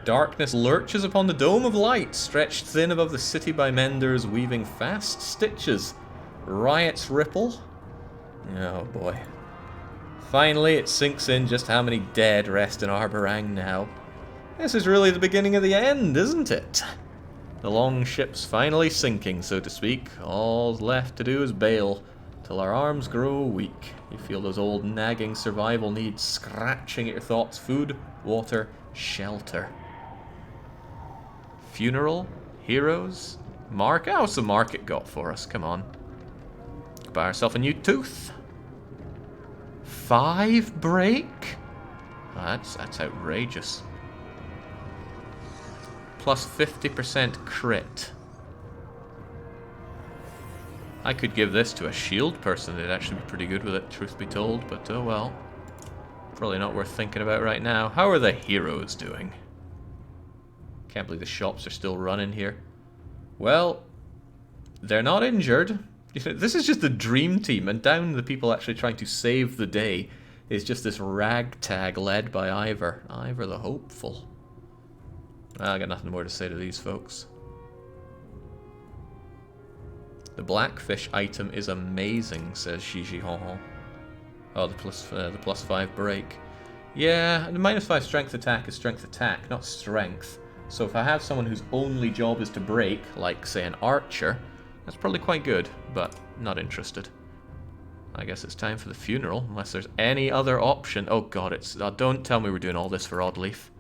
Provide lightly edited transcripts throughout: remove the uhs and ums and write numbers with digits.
Darkness lurches upon the dome of light, stretched thin above the city by menders, weaving fast stitches. Riots ripple. Oh boy. Finally, it sinks in just how many dead rest in Arborang now. This is really the beginning of the end, isn't it? The long ship's finally sinking, so to speak. All left to do is bail, till our arms grow weak. You feel those old nagging survival needs scratching at your thoughts. Food, water, shelter. Funeral? Heroes? Mark? How's the market got for us? Come on. Buy ourselves a new tooth. 5 break? Oh, that's outrageous. Plus 50% crit. I could give this to a shield person. They'd actually be pretty good with it, truth be told. But oh well. Probably not worth thinking about right now. How are the heroes doing? Can't believe the shops are still running here. Well, they're not injured. This is just the dream team, and down the people actually trying to save the day is just this ragtag led by Ivor. Ivor the hopeful. I got nothing more to say to these folks. The blackfish item is amazing, says Shiji Honhon. Oh, the plus 5 break. Yeah, the minus 5 strength attack is strength attack, not strength. So if I have someone whose only job is to break, like say an archer, that's probably quite good, but not interested. I guess it's time for the funeral, unless there's any other option. Oh god, it's... don't tell me we're doing all this for Oddleaf.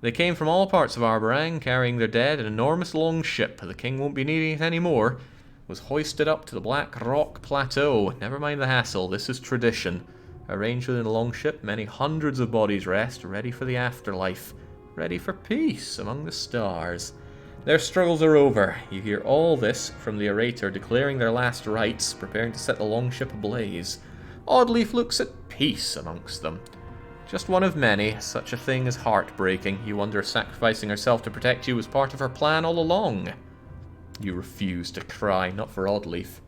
They came from all parts of Arborang, carrying their dead in an enormous long ship. The king won't be needing it anymore. Was hoisted up to the Black Rock Plateau. Never mind the hassle, this is tradition. Arranged within a long ship, many hundreds of bodies rest, ready for the afterlife. Ready for peace among the stars. Their struggles are over. You hear all this from the orator declaring their last rites, preparing to set the longship ablaze. Oddleaf looks at peace amongst them. Just one of many. Such a thing is heartbreaking. You wonder if sacrificing herself to protect you was part of her plan all along. You refuse to cry, not for Oddleaf.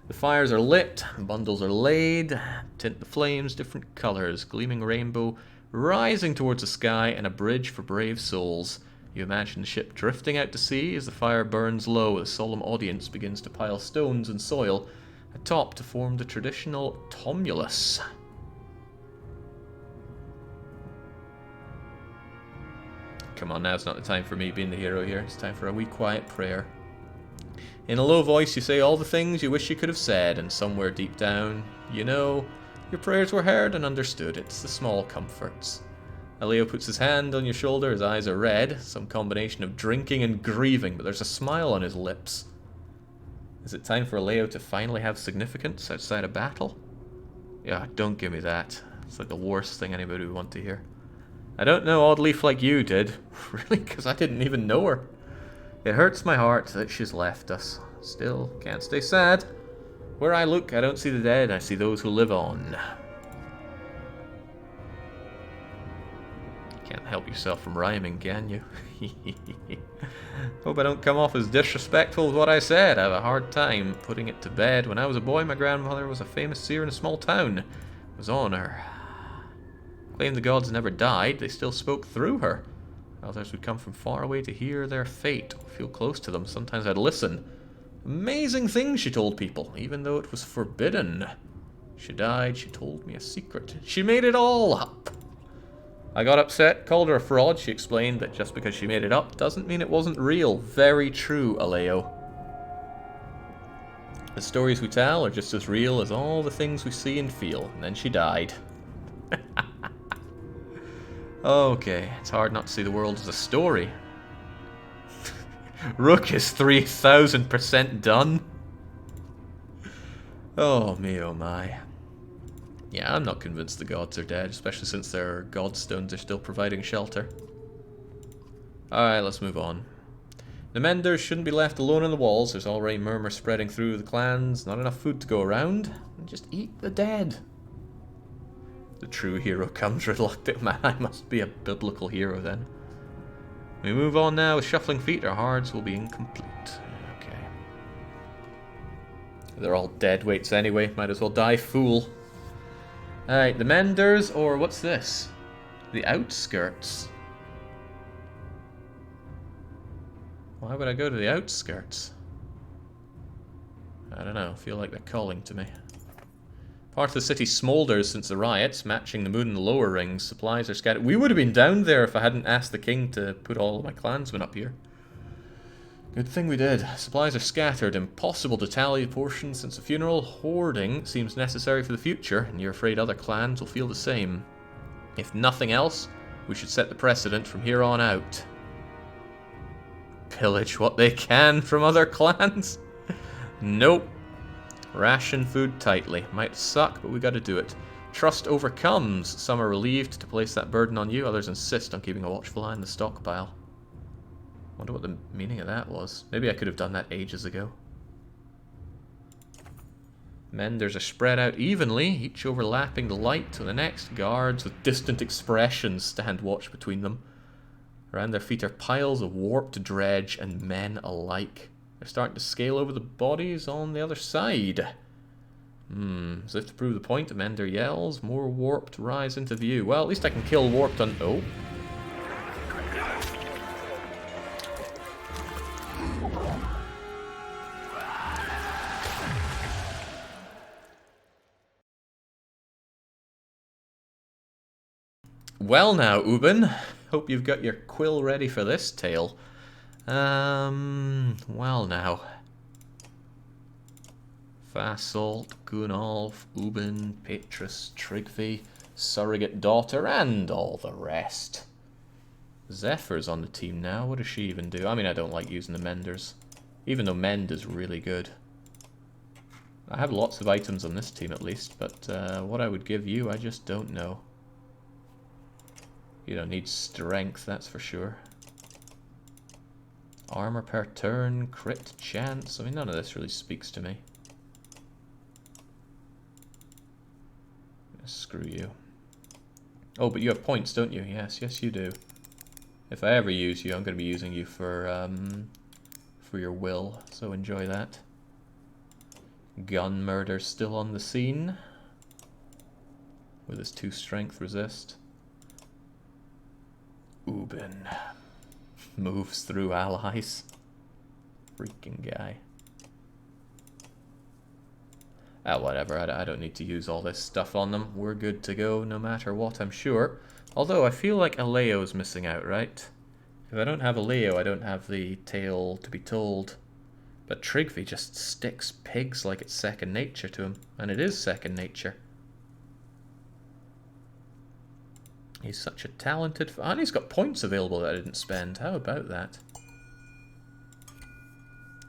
The fires are lit, bundles are laid, tint the flames different colours, gleaming rainbow rising towards the sky, and a bridge for brave souls. You imagine the ship drifting out to sea as the fire burns low. A solemn audience begins to pile stones and soil atop to form the traditional tumulus. Come on, now's not the time for me being the hero here. It's time for a wee quiet prayer. In a low voice you say all the things you wish you could have said, and somewhere deep down, you know, your prayers were heard and understood. It's the small comforts. Aleo puts his hand on your shoulder, his eyes are red, some combination of drinking and grieving, but there's a smile on his lips. Is it time for Aleo to finally have significance outside a battle? Yeah, don't give me that. It's like the worst thing anybody would want to hear. I don't know Oddleaf like you did. Really, because I didn't even know her. It hurts my heart that she's left us. Still, can't stay sad. Where I look, I don't see the dead, I see those who live on. Can't help yourself from rhyming, can you? Hope I don't come off as disrespectful with what I said. I have a hard time putting it to bed. When I was a boy, my grandmother was a famous seer in a small town. It was on her. Claimed the gods never died, they still spoke through her. Others would come from far away to hear their fate, feel close to them. Sometimes I'd listen. Amazing things she told people, even though it was forbidden. She died, she told me a secret. She made it all up. I got upset, called her a fraud. She explained that just because she made it up doesn't mean it wasn't real. Very true, Aleo. The stories we tell are just as real as all the things we see and feel. And then she died. Okay, it's hard not to see the world as a story. Rook is 3000% done. Oh me, oh my. Yeah, I'm not convinced the gods are dead, especially since their godstones are still providing shelter. Alright, let's move on. The menders shouldn't be left alone on the walls. There's already murmur spreading through the clans. Not enough food to go around. Just eat the dead. The true hero comes reluctant. Man, I must be a biblical hero then. We move on now with shuffling feet. Our hearts will be incomplete. Okay. They're all dead weights anyway. Might as well die fool. Alright, the menders, or what's this? The outskirts. Why would I go to the outskirts? I don't know, feel like they're calling to me. Part of the city smoulders since the riots, matching the moon in the lower rings. Supplies are scattered. We would have been down there if I hadn't asked the king to put all of my clansmen up here. Good thing we did. Supplies are scattered. Impossible to tally the portions since the funeral. Hoarding seems necessary for the future, and you're afraid other clans will feel the same. If nothing else, we should set the precedent from here on out. Pillage what they can from other clans? Nope. Ration food tightly. Might suck, but we gotta do it. Trust overcomes. Some are relieved to place that burden on you, others insist on keeping a watchful eye on the stockpile. Wonder what the meaning of that was. Maybe I could have done that ages ago. Menders are spread out evenly, each overlapping the light to the next. Guards with distant expressions stand watch between them. Around their feet are piles of warped dredge and men alike. They're starting to scale over the bodies on the other side. As if to prove the point, the Mender yells. More warped rise into view. Well, at least I can kill warped on... Oh. Well now, Ubin. Hope you've got your quill ready for this tale. Well now. Fasolt, Gunolf, Ubin, Petrus, Trigvi, surrogate daughter, and all the rest. Zephyr's on the team now. What does she even do? I mean, I don't like using the Menders. Even though Mend is really good. I have lots of items on this team at least, but what I would give you, I just don't know. You don't need strength, that's for sure. Armor per turn, crit chance. I mean, none of this really speaks to me. Screw you. Oh, but you have points, don't you? Yes, yes you do. If I ever use you, I'm going to be using you for your will, so enjoy that. Gun murder still on the scene. With his 2 strength resist. Ubin moves through allies. Freaking guy. Ah, whatever. I don't need to use all this stuff on them. We're good to go no matter what, I'm sure. Although I feel like Aleo's missing out, right? If I don't have Aleo, I don't have the tale to be told. But Trigvi just sticks pigs like it's second nature to him. And it is second nature. He's such a talented... And he's got points available that I didn't spend. How about that?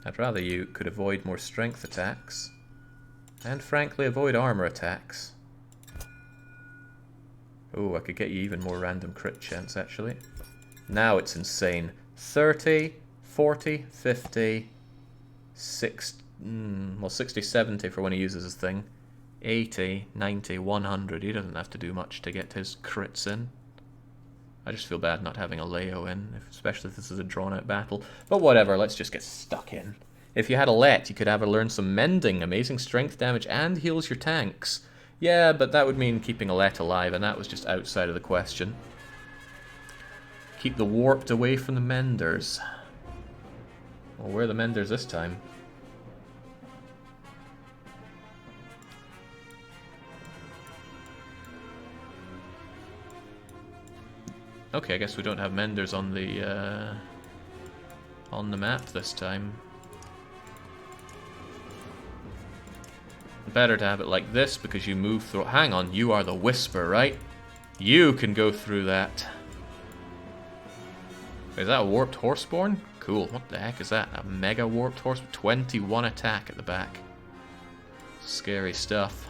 I'd rather you could avoid more strength attacks. And frankly, avoid armor attacks. Oh, I could get you even more random crit chance, actually. Now it's insane. 30, 40, 50, 60... well, 60, 70 for when he uses his thing. 80, 90, 100. He doesn't have to do much to get his crits in. I just feel bad not having a Leo in, especially if this is a drawn-out battle. But whatever, let's just get stuck in. If you had a Let, you could have her learn some mending, amazing strength damage, and heals your tanks. Yeah, but that would mean keeping a Let alive, and that was just outside of the question. Keep the warped away from the Menders. Well, where are the Menders this time? Okay, I guess we don't have Menders on the map this time. Better to have it like this because you move through. Hang on, you are the Whisper, right? You can go through that. Is that a warped horseborn? Cool. What the heck is that? A mega warped horse with 21 attack at the back. Scary stuff.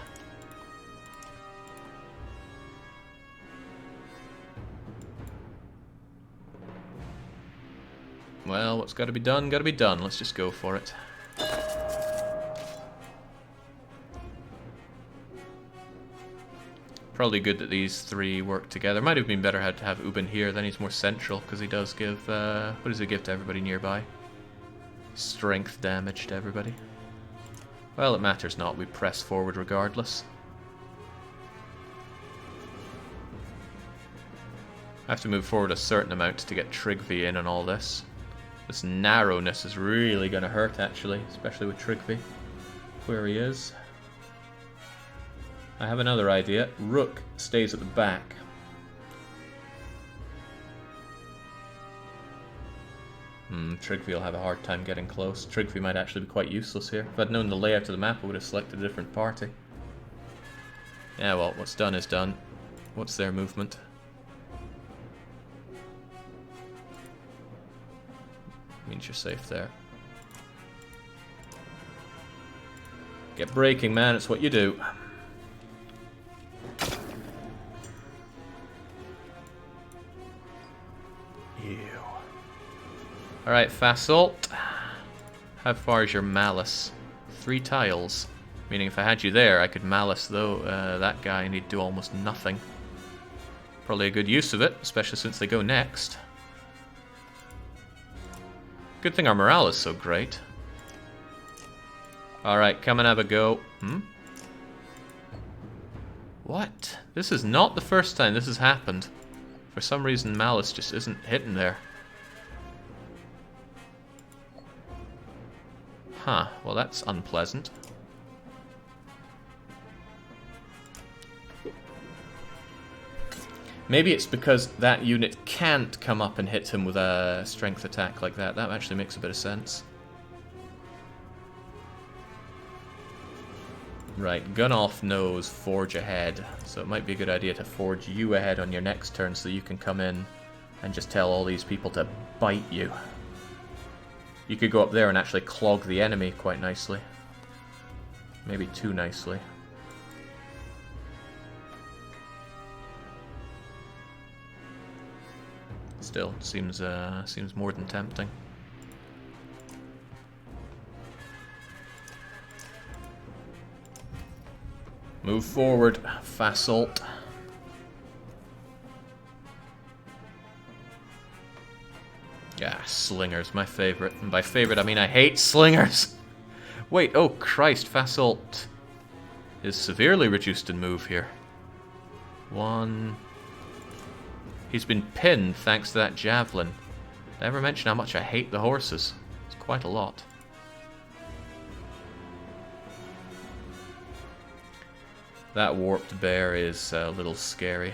Well, what's got to be done, got to be done. Let's just go for it. Probably good that these 3 work together. Might have been better had to have Ubin here, then he's more central, because he does give, what does he give to everybody nearby? Strength damage to everybody. Well, it matters not, we press forward regardless. I have to move forward a certain amount to get Trigvi in and all this. The This narrowness is really going to hurt, actually, especially with Tryggvi, where he is. I have another idea. Rook stays at the back. Tryggvi will have a hard time getting close. Tryggvi might actually be quite useless here. If I'd known the layout of the map, I would have selected a different party. Yeah, well, what's done is done. What's their movement? Means you're safe there. Get breaking, man. It's what you do. Ew. Alright, Fasalt. How far is your malice? 3 tiles. Meaning if I had you there, I could malice though that guy and he'd do almost nothing. Probably a good use of it, especially since they go next. Good thing our morale is so great. Alright, come and have a go. What? This is not the first time this has happened. For some reason, malice just isn't hitting there. Huh, well that's unpleasant. Maybe it's because that unit can't come up and hit him with a strength attack like that. That actually makes a bit of sense. Right, Gunolf knows forge ahead, so it might be a good idea to forge you ahead on your next turn so you can come in and just tell all these people to bite you. You could go up there and actually clog the enemy quite nicely. Maybe too nicely. Still, seems more than tempting. Move forward, Fasalt. Yeah, slingers, my favorite. And by favorite, I mean I hate slingers. Wait, oh Christ, Fasalt is severely reduced in move here. 1... He's been pinned thanks to that javelin. Did I ever mention how much I hate the horses? It's quite a lot. That warped bear is a little scary.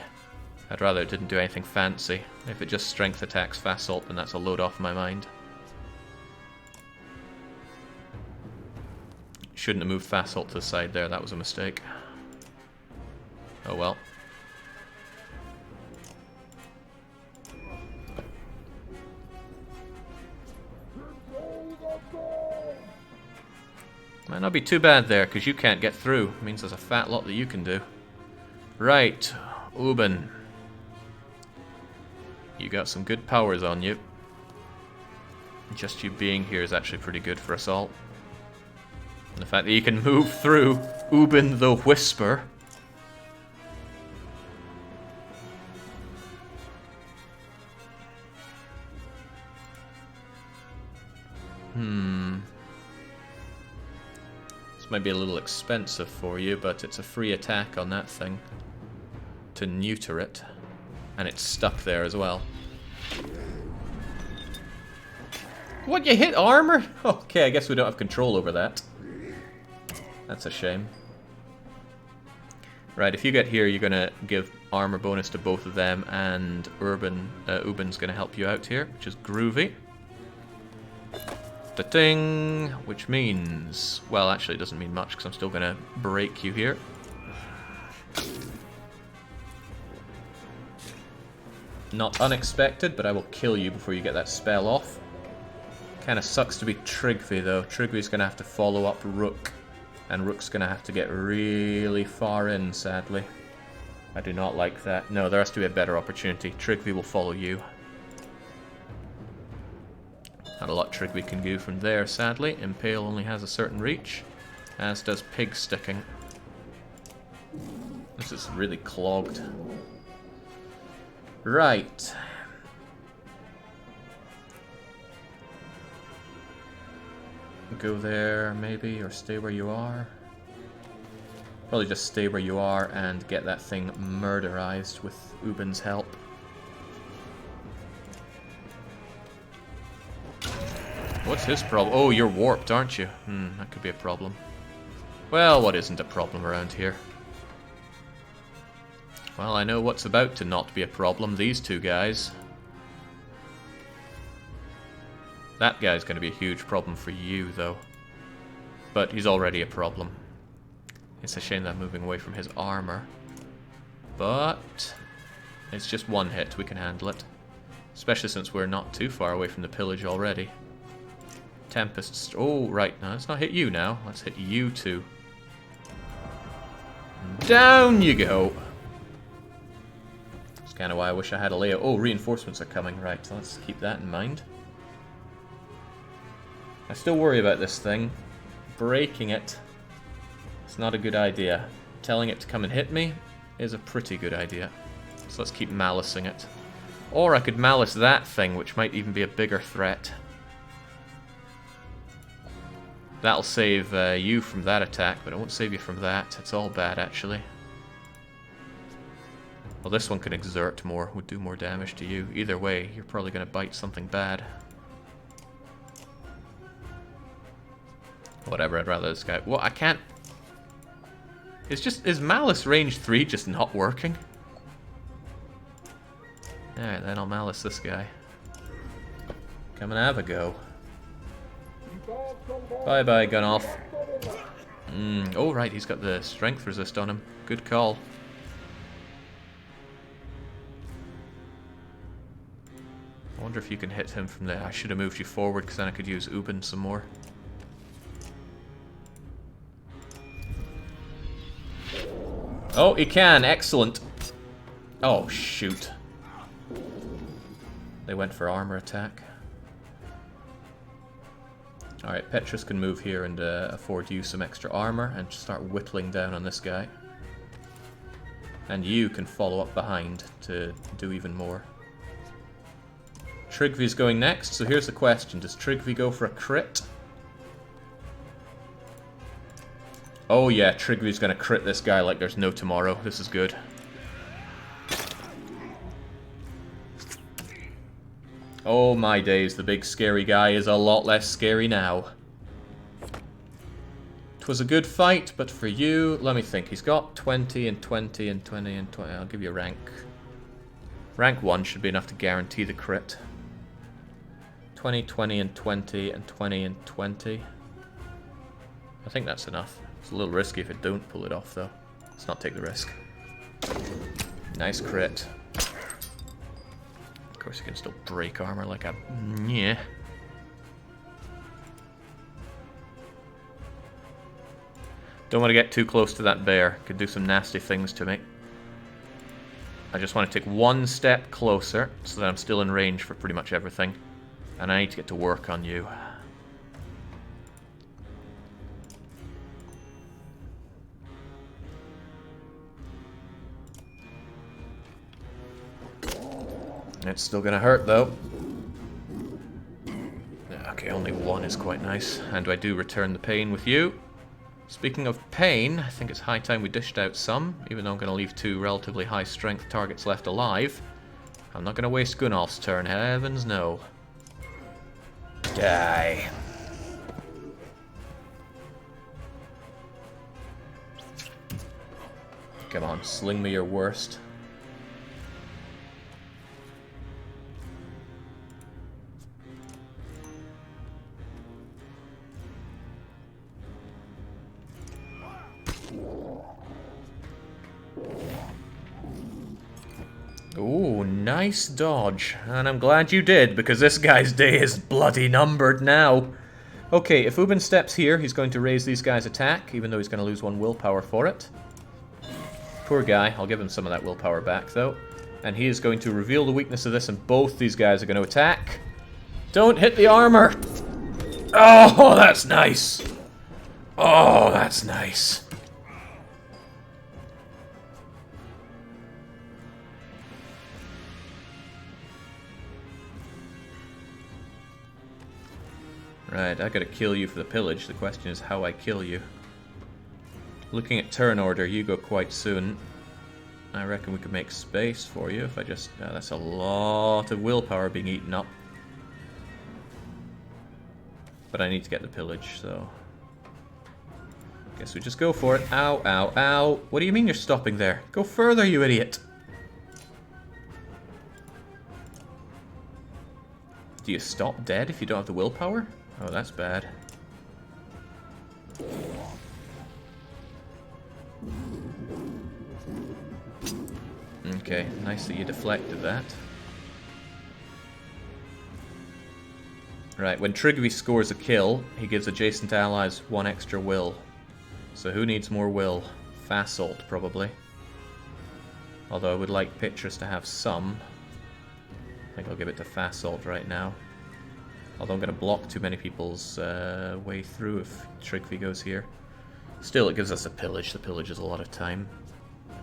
I'd rather it didn't do anything fancy. If it just strength attacks Fasalt, then that's a load off my mind. Shouldn't have moved Fasalt to the side there, that was a mistake. Oh well. Might not be too bad there, because you can't get through. It means there's a fat lot that you can do. Right, Ubin. You got some good powers on you. Just you being here is actually pretty good for assault. And the fact that you can move through Ubin the Whisper. Might be a little expensive for you, but it's a free attack on that thing to neuter it, and it's stuck there as well. What, you hit armor? Okay, I guess we don't have control over that. That's a shame. Right, if you get here, you're gonna give armor bonus to both of them, and Ubin's gonna help you out here, which is groovy. Ta-ting! Which means... Well, actually it doesn't mean much, because I'm still going to break you here. Not unexpected, but I will kill you before you get that spell off. Kind of sucks to be Tryggvi, though. Tryggvi's going to have to follow up Rook, and Rook's going to have to get really far in, sadly. I do not like that. No, there has to be a better opportunity. Tryggvi will follow you. Not a lot Tryggvi can do from there, sadly. Impale only has a certain reach, as does Pig Sticking. This is really clogged. Right. Go there, maybe, or stay where you are. Probably just stay where you are and get that thing murderized with Ubin's help. What's his problem? Oh, you're warped, aren't you? That could be a problem. Well, what isn't a problem around here? Well, I know what's about to not be a problem. These two guys. That guy's going to be a huge problem for you, though. But he's already a problem. It's a shame that I'm moving away from his armor. But it's just one hit. We can handle it. Especially since we're not too far away from the pillage already. Tempest. Oh, right. Now, let's not hit you now. Let's hit you too. Down you go. That's kind of why I wish I had a layout. Oh, reinforcements are coming. Right, so let's keep that in mind. I still worry about this thing. Breaking it, it's not a good idea. Telling it to come and hit me is a pretty good idea. So let's keep malicing it. Or I could malice that thing, which might even be a bigger threat. That'll save you from that attack, but it won't save you from that. It's all bad, actually. Well, this one can exert more, would do more damage to you. Either way, you're probably going to bite something bad. Whatever, I'd rather this guy... Well, I can't... Is Malice range 3 just not working? Alright, then I'll Malice this guy. Come and have a go. Bye-bye, Gunolf. Oh, right, he's got the strength resist on him. Good call. I wonder if you can hit him from there. I should have moved you forward, because then I could use Ubin some more. Oh, he can. Excellent. Oh, shoot. They went for armor attack. Alright, Petrus can move here and afford you some extra armor and start whittling down on this guy. And you can follow up behind to do even more. Trygvi's going next, so here's the question. Does Trygvi go for a crit? Oh yeah, Trygvi's gonna crit this guy like there's no tomorrow. This is good. Oh my days, the big scary guy is a lot less scary now. It was a good fight, but for you, let me think. He's got 20 and 20 and 20 and 20. I'll give you a rank. Rank 1 should be enough to guarantee the crit. 20, 20 and 20 and 20 and 20. I think that's enough. It's a little risky if I don't pull it off, though. Let's not take the risk. Nice crit. Of course, you can still break armor like a... Yeah. Don't want to get too close to that bear. Could do some nasty things to me. I just want to take one step closer so that I'm still in range for pretty much everything. And I need to get to work on you. It's still gonna hurt, though. Okay, only one is quite nice. And I do return the pain with you. Speaking of pain, I think it's high time we dished out some, even though I'm gonna leave two relatively high strength targets left alive. I'm not gonna waste Gunolf's turn, heavens no. Die. Come on, sling me your worst. Ooh, nice dodge. And I'm glad you did, because this guy's day is bloody numbered now. Okay, if Ubin steps here, he's going to raise these guys' attack, even though he's going to lose one willpower for it. Poor guy. I'll give him some of that willpower back, though. And he is going to reveal the weakness of this, and both these guys are going to attack. Don't hit the armor! Oh, that's nice! Oh, that's nice. Right, I gotta kill you for the pillage. The question is how I kill you. Looking at turn order, you go quite soon. I reckon we could make space for you if I just... that's a lot of willpower being eaten up. But I need to get the pillage, so... Guess we just go for it. Ow, ow, ow. What do you mean you're stopping there? Go further, you idiot. Do you stop dead if you don't have the willpower? Oh, that's bad. Okay, nice that you deflected that. Right, when Trigby scores a kill, he gives adjacent allies 1 extra will. So who needs more will? Fasolt, probably. Although I would like Pictures to have some. I think I'll give it to Fasolt right now. Although I'm going to block too many people's way through if Trigby goes here. Still, it gives us a pillage. The pillage is a lot of time.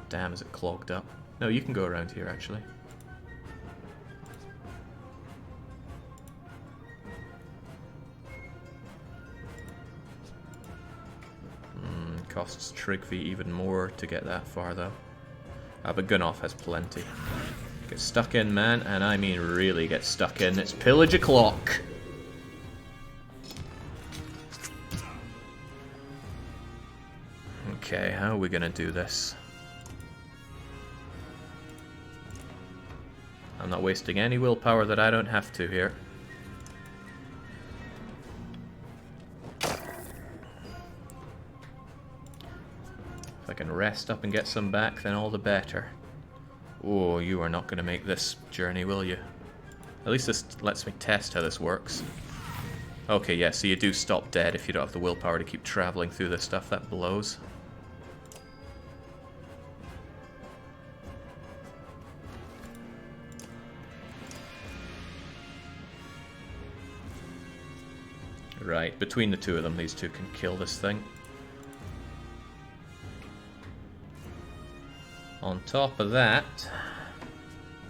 Damn, is it clogged up. No, you can go around here, actually. Costs Trigby even more to get that far, though. But Gunnoff has plenty. Get stuck in, man, and I mean really get stuck in. It's pillage o'clock! Okay, how are we gonna do this? I'm not wasting any willpower that I don't have to here. If I can rest up and get some back, then all the better. Oh, you are not going to make this journey, will you? At least this lets me test how this works. Okay, yeah, so you do stop dead if you don't have the willpower to keep traveling through this stuff. That blows. Right, between the two of them, these two can kill this thing. On top of that,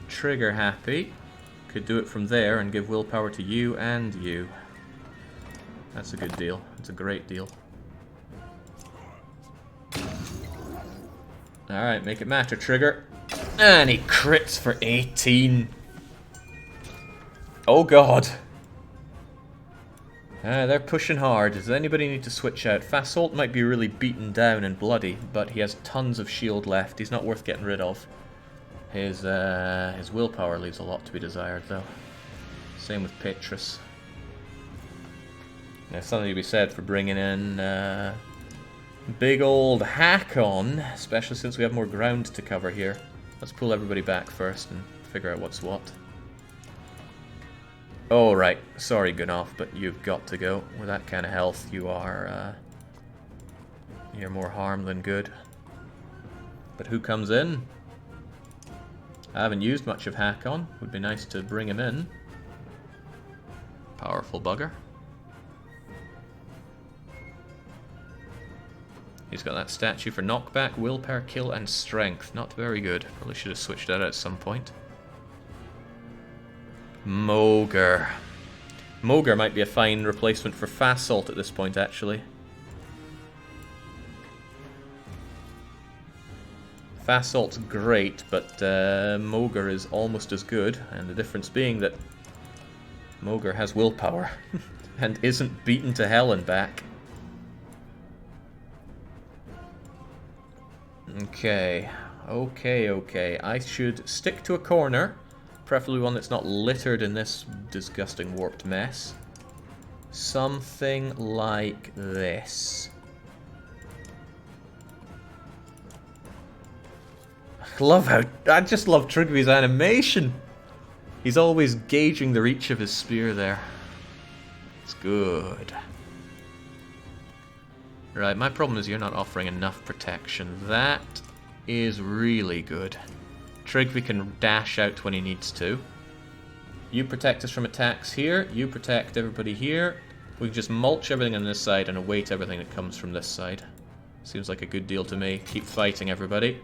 trigger happy. Could do it from there and give willpower to you and you. That's a good deal. It's a great deal. Alright, make it matter, trigger. And he crits for 18. Oh god. They're pushing hard. Does anybody need to switch out? Fasolt might be really beaten down and bloody, but he has tons of shield left. He's not worth getting rid of. His willpower leaves a lot to be desired, though. Same with Petrus. There's something to be said for bringing in big old Hakon, especially since we have more ground to cover here. Let's pull everybody back first and figure out what's what. Oh, right. Sorry, Gunnoff, but you've got to go. With that kind of health, you are, you're more harm than good. But who comes in? I haven't used much of Hakon. Would be nice to bring him in. Powerful bugger. He's got that statue for knockback, willpower, kill, and strength. Not very good. Probably should have switched that out at some point. Mogre. Mogre might be a fine replacement for Fasolt at this point, actually. Fasolt's great, but Mogre is almost as good, and the difference being that Mogre has willpower and isn't beaten to hell and back. Okay, okay. I should stick to a corner. Preferably one that's not littered in this disgusting warped mess. Something like this. I just love Trigby's animation. He's always gauging the reach of his spear there. It's good. Right, my problem is you're not offering enough protection. That is really good. Trigby can dash out when he needs to. You protect us from attacks here. You protect everybody here. We can just mulch everything on this side and await everything that comes from this side. Seems like a good deal to me. Keep fighting, everybody.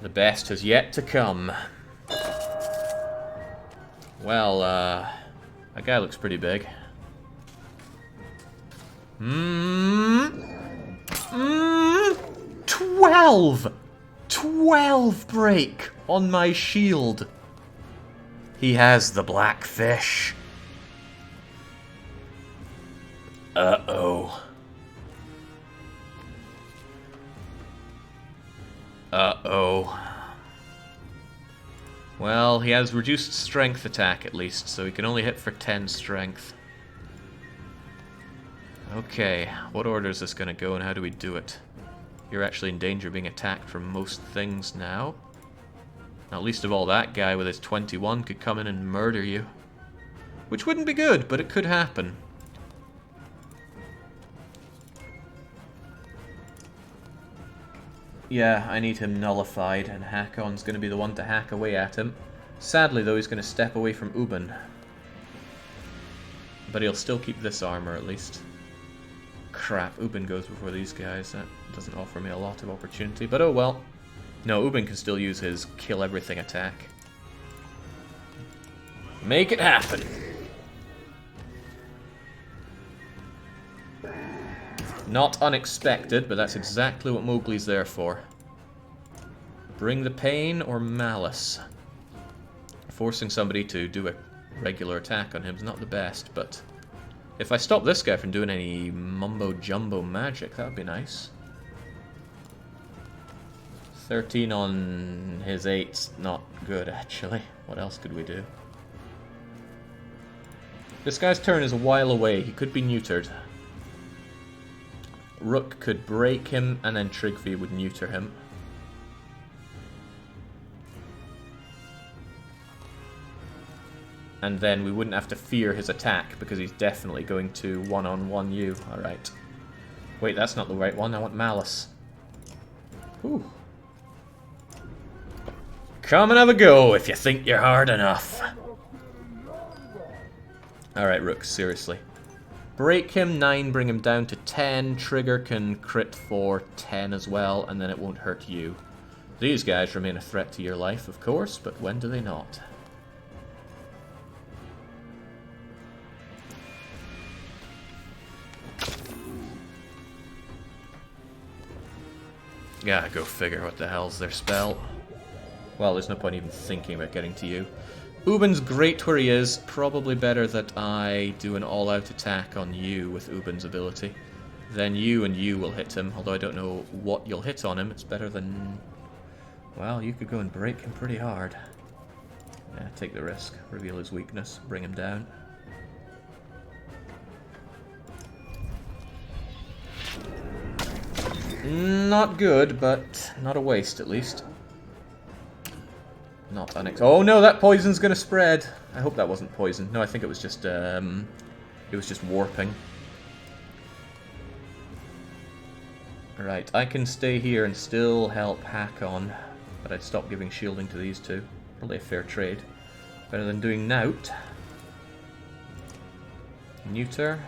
The best has yet to come. Well, that guy looks pretty big. 12! 12 break on my shield. He has the black fish. Uh-oh. Uh-oh. Well, he has reduced strength attack at least, so he can only hit for 10 strength. Okay, what order is this going to go and how do we do it? You're actually in danger of being attacked from most things now. Not least of all, that guy with his 21 could come in and murder you. Which wouldn't be good, but it could happen. Yeah, I need him nullified, and Hakon's going to be the one to hack away at him. Sadly, though, he's going to step away from Ubin. But he'll still keep this armor, at least. Crap, Ubin goes before these guys. That doesn't offer me a lot of opportunity, but oh well. No, Ubin can still use his kill everything attack. Make it happen! Not unexpected, but that's exactly what Mowgli's there for. Bring the pain or malice. Forcing somebody to do a regular attack on him is not the best, but if I stop this guy from doing any mumbo-jumbo magic, that would be nice. 13 on his 8's not good, actually. What else could we do? This guy's turn is a while away. He could be neutered. Rook could break him, and then Trigvi would neuter him. And then we wouldn't have to fear his attack, because he's definitely going to one-on-one you. Alright. Wait, that's not the right one. I want Malice. Whew. Come and have a go if you think you're hard enough. Alright, Rook, seriously. Break him, 9, bring him down to 10. Trigger can crit for 10 as well, and then it won't hurt you. These guys remain a threat to your life, of course, but when do they not? Yeah, go figure what the hell's their spell. Well, there's no point even thinking about getting to you. Ubin's great where he is. Probably better that I do an all-out attack on you with Ubin's ability. Then you and you will hit him, although I don't know what you'll hit on him. It's better than... Well, you could go and break him pretty hard. Yeah, take the risk. Reveal his weakness. Bring him down. Not good, but not a waste at least. Not oh no, that poison's gonna spread. I hope that wasn't poison. No, I think it was just warping. Right, I can stay here and still help Hakon, but I'd stop giving shielding to these two. Probably a fair trade. Better than doing nout. Neuter.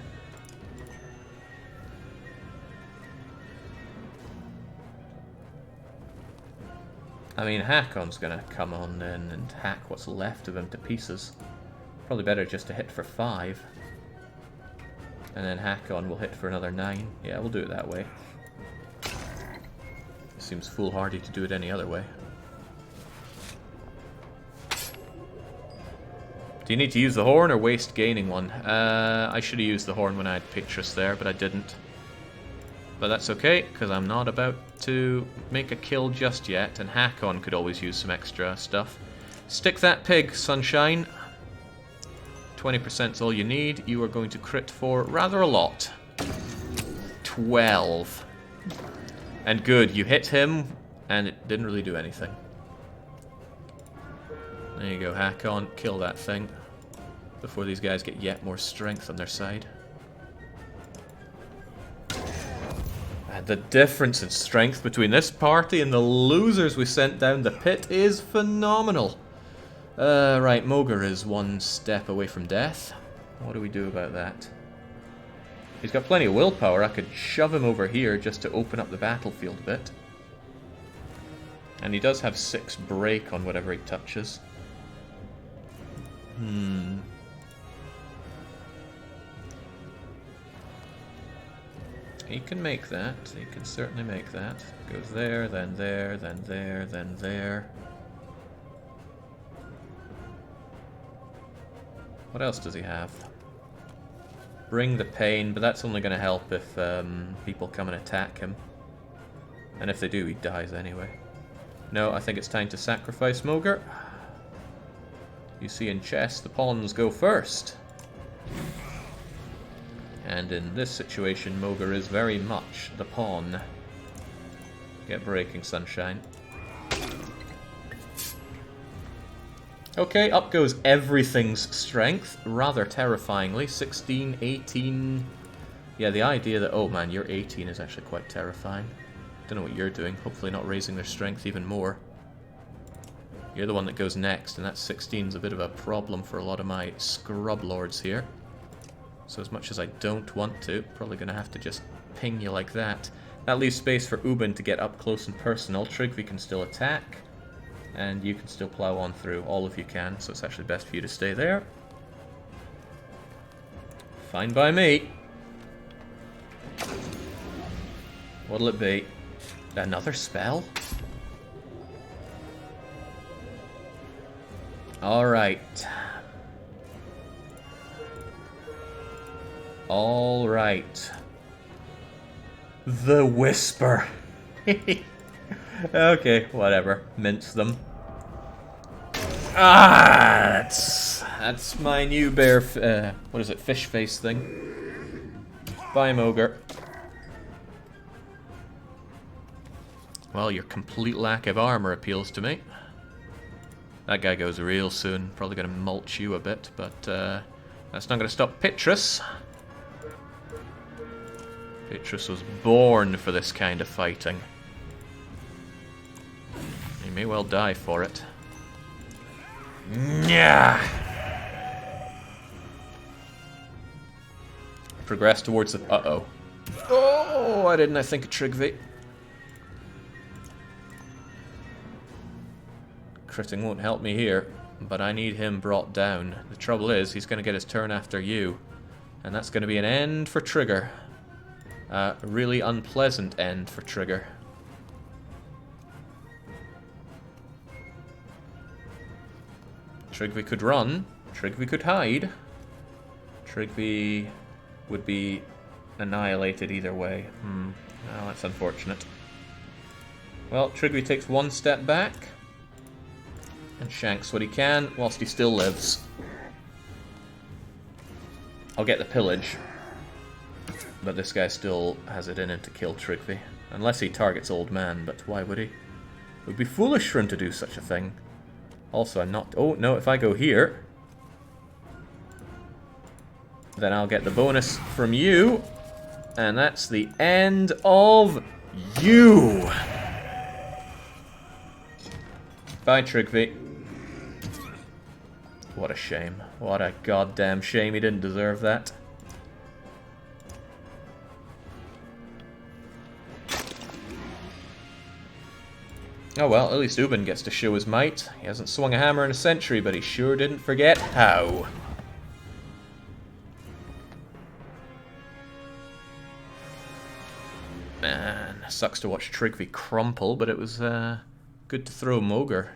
I mean, Hakon's gonna come on then and hack what's left of him to pieces. Probably better just to hit for 5. And then Hakon will hit for another 9. Yeah, we'll do it that way. Seems foolhardy to do it any other way. Do you need to use the horn or waste gaining one? I should have used the horn when I had Petrus there, but I didn't. But that's okay, because I'm not about to make a kill just yet, and Hakon could always use some extra stuff. Stick that pig, sunshine. 20%'s all you need. You are going to crit for rather a lot. 12. And good, you hit him, and it didn't really do anything. There you go, Hakon. Kill that thing before these guys get yet more strength on their side. And the difference in strength between this party and the losers we sent down the pit is phenomenal. Right, Mogar is one step away from death. What do we do about that? He's got plenty of willpower. I could shove him over here just to open up the battlefield a bit. And he does have 6 break on whatever he touches. He can make that. He can certainly make that. Goes there, then there, then there, then there. What else does he have? Bring the pain, but that's only going to help if people come and attack him. And if they do, he dies anyway. No, I think it's time to sacrifice Mogre. You see in chess, the pawns go first. And in this situation, Mogre is very much the pawn. Get breaking, sunshine. Okay, up goes everything's strength, rather terrifyingly. 16, 18... Yeah, the idea that, oh man, you're 18 is actually quite terrifying. Don't know what you're doing, hopefully not raising their strength even more. You're the one that goes next, and that 16 is a bit of a problem for a lot of my scrub lords here. So as much as I don't want to, probably going to have to just ping you like that. That leaves space for Ubin to get up close and personal. Trigvi can still attack. And you can still plow on through. All of you can, so it's actually best for you to stay there. Fine by me. What'll it be? Another spell? Alright. Alright. The Whisper. Okay, whatever. Mince them. Ah, that's my new bear. What is it? Fish face thing. Bye, Mogre. Well, your complete lack of armor appeals to me. That guy goes real soon. Probably going to mulch you a bit, but that's not going to stop Pitrus. Pitrus was born for this kind of fighting. He may well die for it. Yeah. Progress towards the... Uh-oh. Oh, why didn't I think of Trigvi? Critting won't help me here, but I need him brought down. The trouble is, he's going to get his turn after you. And that's going to be an end for Trigger. A really unpleasant end for Trigger. Trigvi could run. Trigvi could hide. Trigvi would be annihilated either way. Well, that's unfortunate. Well, Trigvi takes one step back. And shanks what he can, whilst he still lives. I'll get the pillage. But this guy still has it in him to kill Trigvi. Unless he targets Old Man, but why would he? It would be foolish for him to do such a thing. Also, I'm not... Oh, no, if I go here... Then I'll get the bonus from you. And that's the end of you. Bye, Trigvi. What a shame. What a goddamn shame. He didn't deserve that. Oh well, at least Ubin gets to show his might. He hasn't swung a hammer in a century, but he sure didn't forget how. Man, sucks to watch Trigvi crumple, but it was good to throw Mogre.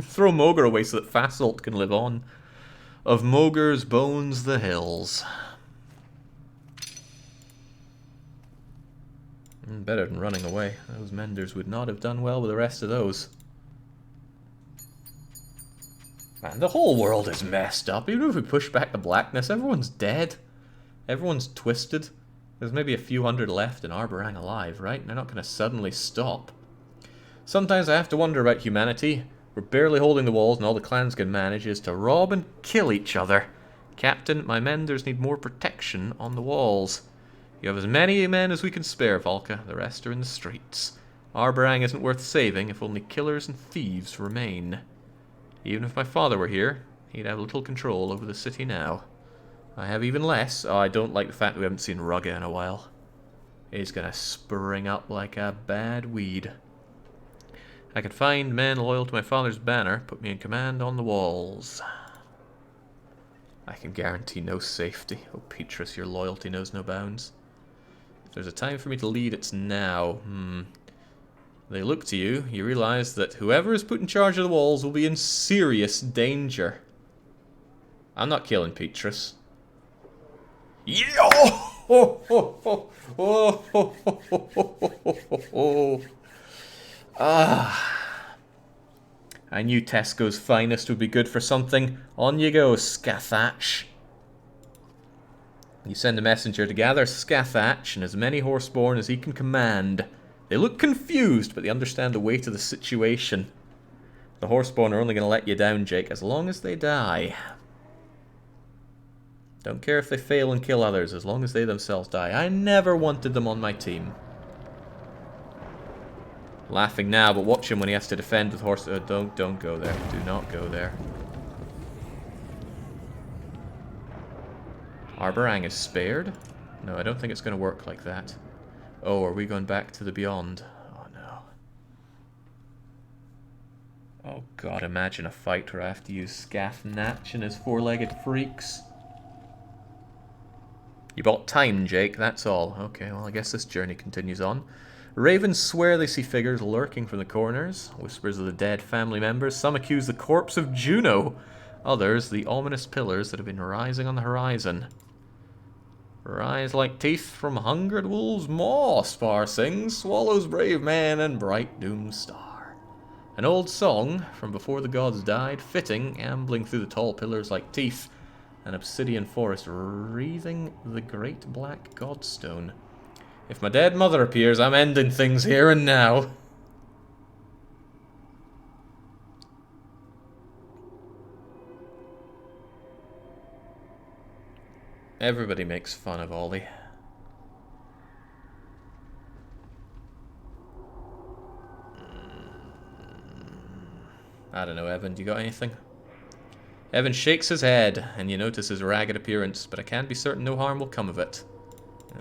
Throw Mogre away so that Fasolt can live on. Of Mogre's bones the hills. Better than running away. Those menders would not have done well with the rest of those. Man, the whole world is messed up. Even if we push back the blackness, everyone's dead. Everyone's twisted. There's maybe a few hundred left in Arborang alive, right? They're not going to suddenly stop. Sometimes I have to wonder about humanity. We're barely holding the walls and all the clans can manage is to rob and kill each other. Captain, my menders need more protection on the walls. You have as many men as we can spare, Valka. The rest are in the streets. Arborang isn't worth saving if only killers and thieves remain. Even if my father were here, he'd have little control over the city now. I have even less. Oh, I don't like the fact that we haven't seen Rugga in a while. He's gonna spring up like a bad weed. I can find men loyal to my father's banner. Put me in command on the walls. I can guarantee no safety. Oh, Petrus, your loyalty knows no bounds. If there's a time for me to lead, it's now. They look to you. You realize that whoever is put in charge of the walls will be in serious danger. I'm not killing Petrus. Yeah! Oh, oh, oh, oh, oh, oh, oh, oh, oh. Ah. I knew Tesco's finest would be good for something. On you go, Scathach. You send a messenger to gather Scathach and as many horseborn as he can command. They look confused, but they understand the weight of the situation. The horseborn are only going to let you down, Jake, as long as they die. Don't care if they fail and kill others, as long as they themselves die. I never wanted them on my team. Laughing now, but watch him when he has to defend with horse... don't go there. Do not go there. Arborang is spared? No, I don't think it's going to work like that. Oh, are we going back to the beyond? Oh, no. Oh, God, imagine a fight where I have to use Scathach and his four-legged freaks. You bought time, Jake, that's all. Okay, well, I guess this journey continues on. Ravens swear they see figures lurking from the corners. Whispers of the dead family members. Some accuse the corpse of Juno. Others, the ominous pillars that have been rising on the horizon. Rise like teeth from hungered wolves' maw, Spar sings. Swallows brave man and bright doom star. An old song from before the gods died, fitting, ambling through the tall pillars like teeth. An obsidian forest wreathing the great black godstone. If my dead mother appears, I'm ending things here and now. Everybody makes fun of Ollie. I don't know, Evan, do you got anything? Evan shakes his head, and you notice his ragged appearance, but I can be certain no harm will come of it.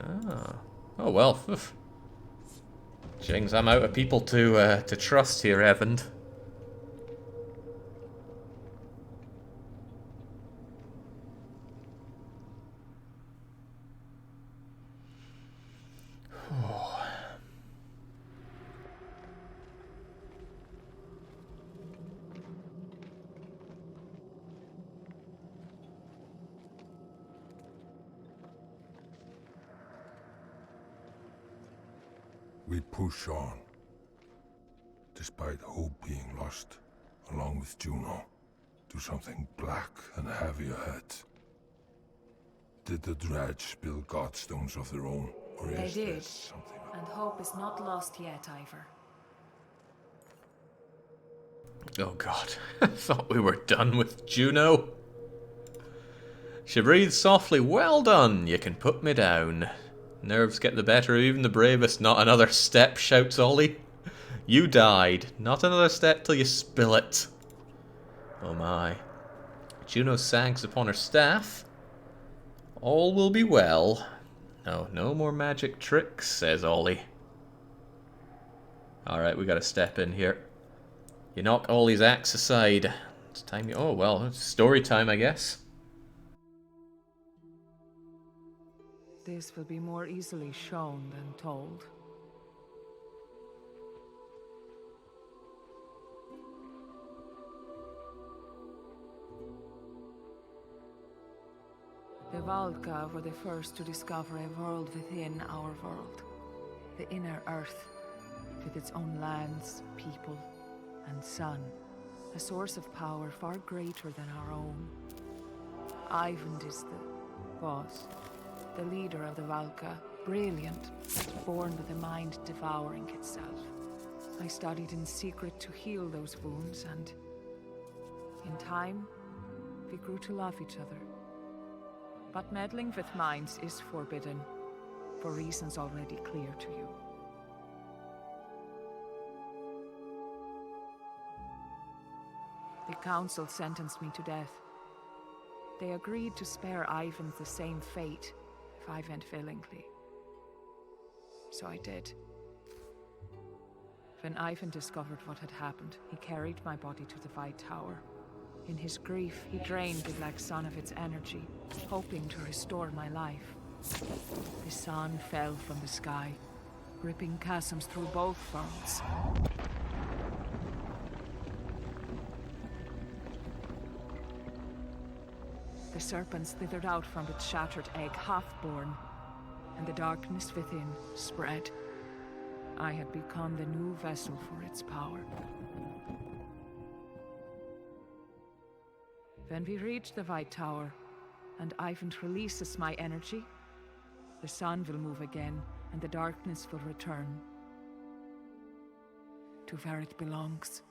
Ah. Oh well. Oof. Jings, I'm out of people to trust here, Evan. We push on, despite hope being lost, along with Juno, to something black and heavy ahead. Did the dredge build godstones of their own, or they is did, this something else? And hope is not lost yet, Ivor. Oh god, I thought we were done with Juno. She breathes softly. Well done, you can put me down. Nerves get the better of even the bravest. Not another step, shouts Ollie. You died. Not another step till you spill it. Oh my. Juno sags upon her staff. All will be well. No, no more magic tricks, says Ollie. Alright, we gotta step in here. You knock Ollie's axe aside. It's time you... Oh, well, it's story time, I guess. This will be more easily shown than told. The Valka were the first to discover a world within our world. The inner earth, with its own lands, people, and sun. A source of power far greater than our own. Ivan was the leader of the Valka, brilliant, born with a mind devouring itself. I studied in secret to heal those wounds, and in time, we grew to love each other. But meddling with minds is forbidden, for reasons already clear to you. The council sentenced me to death. They agreed to spare Ivan the same fate if I went willingly. So I did. When Ivan discovered what had happened, he carried my body to the White Tower. In his grief, he drained the Black Sun of its energy, hoping to restore my life. The sun fell from the sky, ripping chasms through both worlds. The serpent slithered out from its shattered egg, half-born, and the darkness within spread. I had become the new vessel for its power. When we reach the White Tower, and Ivan releases my energy, the sun will move again, and the darkness will return to where it belongs.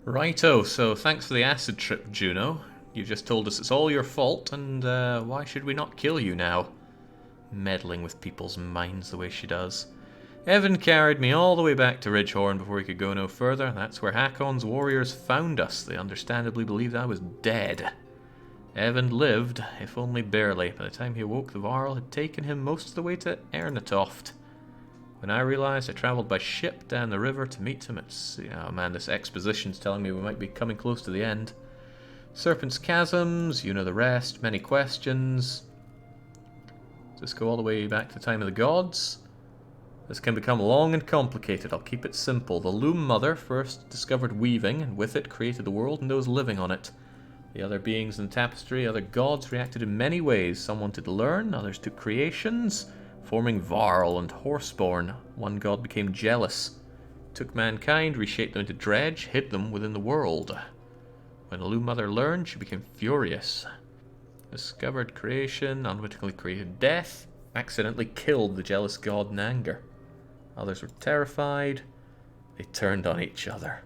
Righto, so thanks for the acid trip, Juno. You've just told us it's all your fault, and why should we not kill you now? Meddling with people's minds the way she does. Evan carried me all the way back to Ridgehorn before we could go no further. That's where Hakon's warriors found us. They understandably believed I was dead. Evan lived, if only barely. By the time he awoke, the Varl had taken him most of the way to Ernatoft. When I realized, I travelled by ship down the river to meet him. Oh man, this exposition's telling me we might be coming close to the end. Serpent's Chasms, you know the rest, many questions. Let's go all the way back to the time of the gods. This can become long and complicated. I'll keep it simple. The Loom Mother first discovered weaving, and with it created the world and those living on it. The other beings in the tapestry, other gods, reacted in many ways. Some wanted to learn, others took creations, forming Varl and Horseborn. One god became jealous, took mankind, reshaped them into dredge, hid them within the world. When the Loom Mother learned, she became furious. Discovered creation, unwittingly created death, accidentally killed the jealous god in anger. Others were terrified. They turned on each other.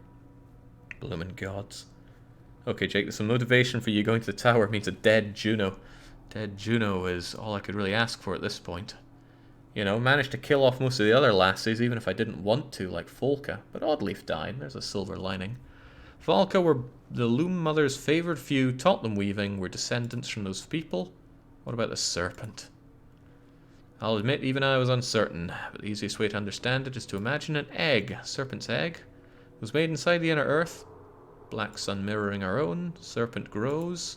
Bloomin' gods. Okay, Jake, there's some motivation for you. Going to the tower means a dead Juno. Dead Juno is all I could really ask for at this point. You know, managed to kill off most of the other lassies, even if I didn't want to, like Folka. But Oddleaf died. There's a silver lining. Valka were the Loom Mother's favoured few, taught them weaving, were descendants from those people. What about the serpent? I'll admit, even I was uncertain, but the easiest way to understand it is to imagine an egg. Serpent's egg was made inside the inner earth. Black sun mirroring our own. Serpent grows.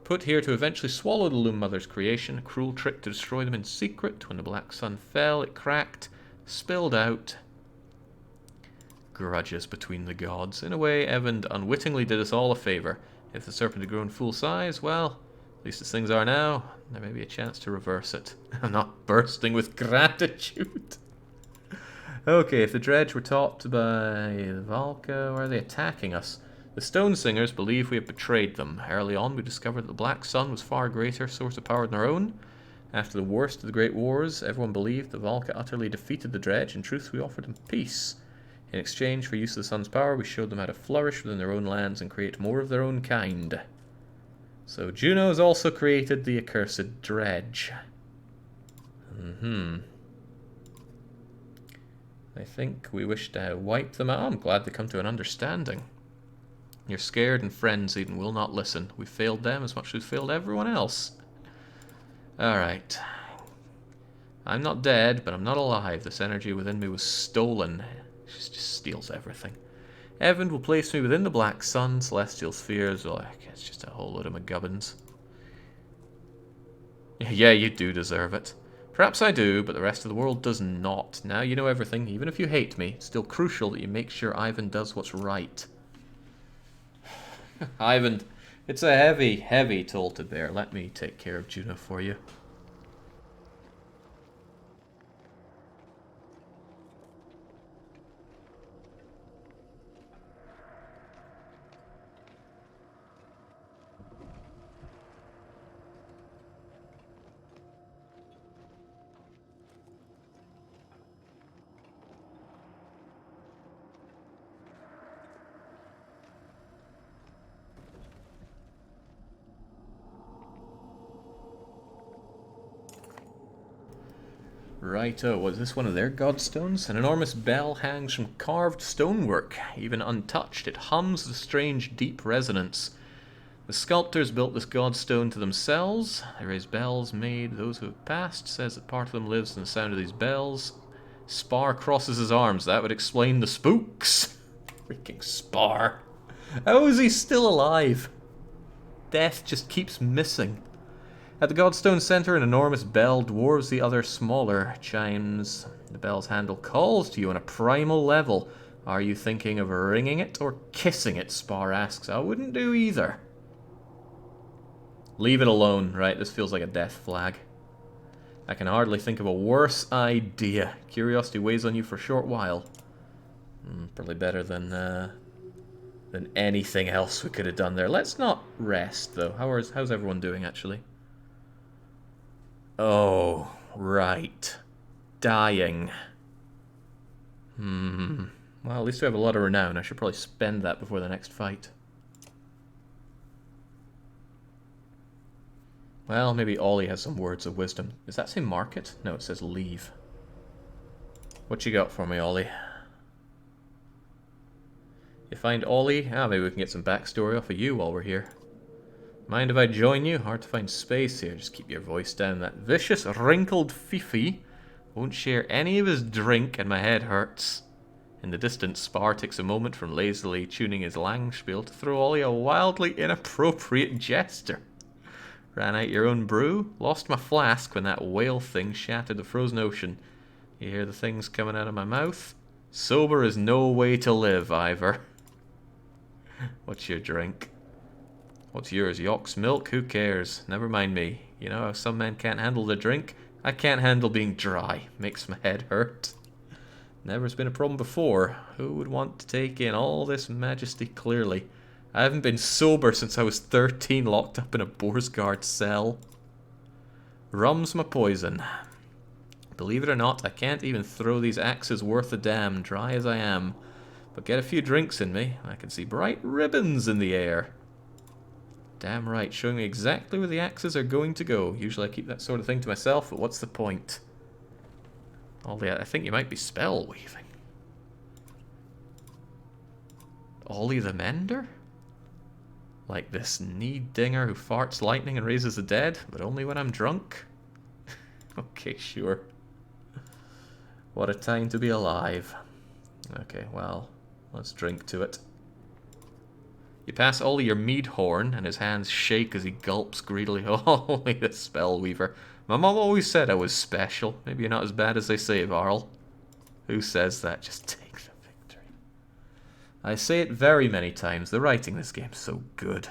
Put here to eventually swallow the Loom Mother's creation. A cruel trick to destroy them in secret. When the black sun fell, it cracked, spilled out. Grudges between the gods. In a way, Evan unwittingly did us all a favour. If the serpent had grown full size, well, at least as things are now, there may be a chance to reverse it. I'm not bursting with gratitude. Okay, if the dredge were topped by Valka, why are they attacking us? The Stone Singers believe we have betrayed them. Early on, we discovered that the Black Sun was far greater source of power than our own. After the worst of the Great Wars, everyone believed that Valka utterly defeated the dredge. In truth, we offered them peace. In exchange for use of the sun's power, we showed them how to flourish within their own lands and create more of their own kind. So Juno has also created the accursed dredge. I think we wish to wipe them out. I'm glad they come to an understanding. You're scared and frenzied and will not listen. We failed them as much as we failed everyone else. Alright. I'm not dead, but I'm not alive. This energy within me was stolen. She just steals everything. Evan will place me within the Black Sun, celestial spheres. Oh, it's just a whole load of McGubbins. Yeah, you do deserve it. Perhaps I do, but the rest of the world does not. Now you know everything, even if you hate me. It's still crucial that you make sure Ivan does what's right. Ivan, it's a heavy, heavy toll to bear. Let me take care of Juno for you. Righto, was this one of their godstones? An enormous bell hangs from carved stonework. Even untouched, it hums with a strange, deep resonance. The sculptors built this godstone to themselves. They raise bells made. Those who have passed says that part of them lives in the sound of these bells. Spar crosses his arms. That would explain the spooks. Freaking Spar. How is he still alive? Death just keeps missing. At the Godstone Center, an enormous bell dwarves the other smaller chimes. The bell's handle calls to you on a primal level. Are you thinking of ringing it or kissing it? Spar asks. I wouldn't do either. Leave it alone, right? This feels like a death flag. I can hardly think of a worse idea. Curiosity weighs on you for a short while. Probably better than anything else we could have done there. Let's not rest, though. How's everyone doing, actually? Oh, right. Dying. Well, at least we have a lot of renown. I should probably spend that before the next fight. Well, maybe Ollie has some words of wisdom. Does that say market? No, it says leave. What you got for me, Ollie? You find Ollie? Maybe we can get some backstory off of you while we're here. Mind if I join you? Hard to find space here. Just keep your voice down. That vicious, wrinkled Fifi won't share any of his drink and my head hurts. In the distance, Spar takes a moment from lazily tuning his Langspiel to throw Ollie a wildly inappropriate gesture. Ran out your own brew? Lost my flask when that whale thing shattered the frozen ocean. You hear the things coming out of my mouth? Sober is no way to live, Ivor. What's your drink? What's yours? Yolk's milk? Who cares? Never mind me. You know how some men can't handle their drink? I can't handle being dry. Makes my head hurt. Never's been a problem before. Who would want to take in all this majesty clearly? I haven't been sober since I was 13, locked up in a Boarsguard cell. Rum's my poison. Believe it or not, I can't even throw these axes worth a damn, dry as I am. But get a few drinks in me, I can see bright ribbons in the air. Damn right, showing me exactly where the axes are going to go. Usually I keep that sort of thing to myself, but what's the point? Ollie, I think you might be spell weaving. Ollie the Mender? Like this knee-dinger who farts lightning and raises the dead, but only when I'm drunk? Okay, sure. What a time to be alive. Okay, well, let's drink to it. You pass Ollie your mead horn, and his hands shake as he gulps greedily. Oh, the spellweaver. My mom always said I was special. Maybe you're not as bad as they say, Varl. Who says that? Just take the victory. I say it very many times. The writing in this game's so good.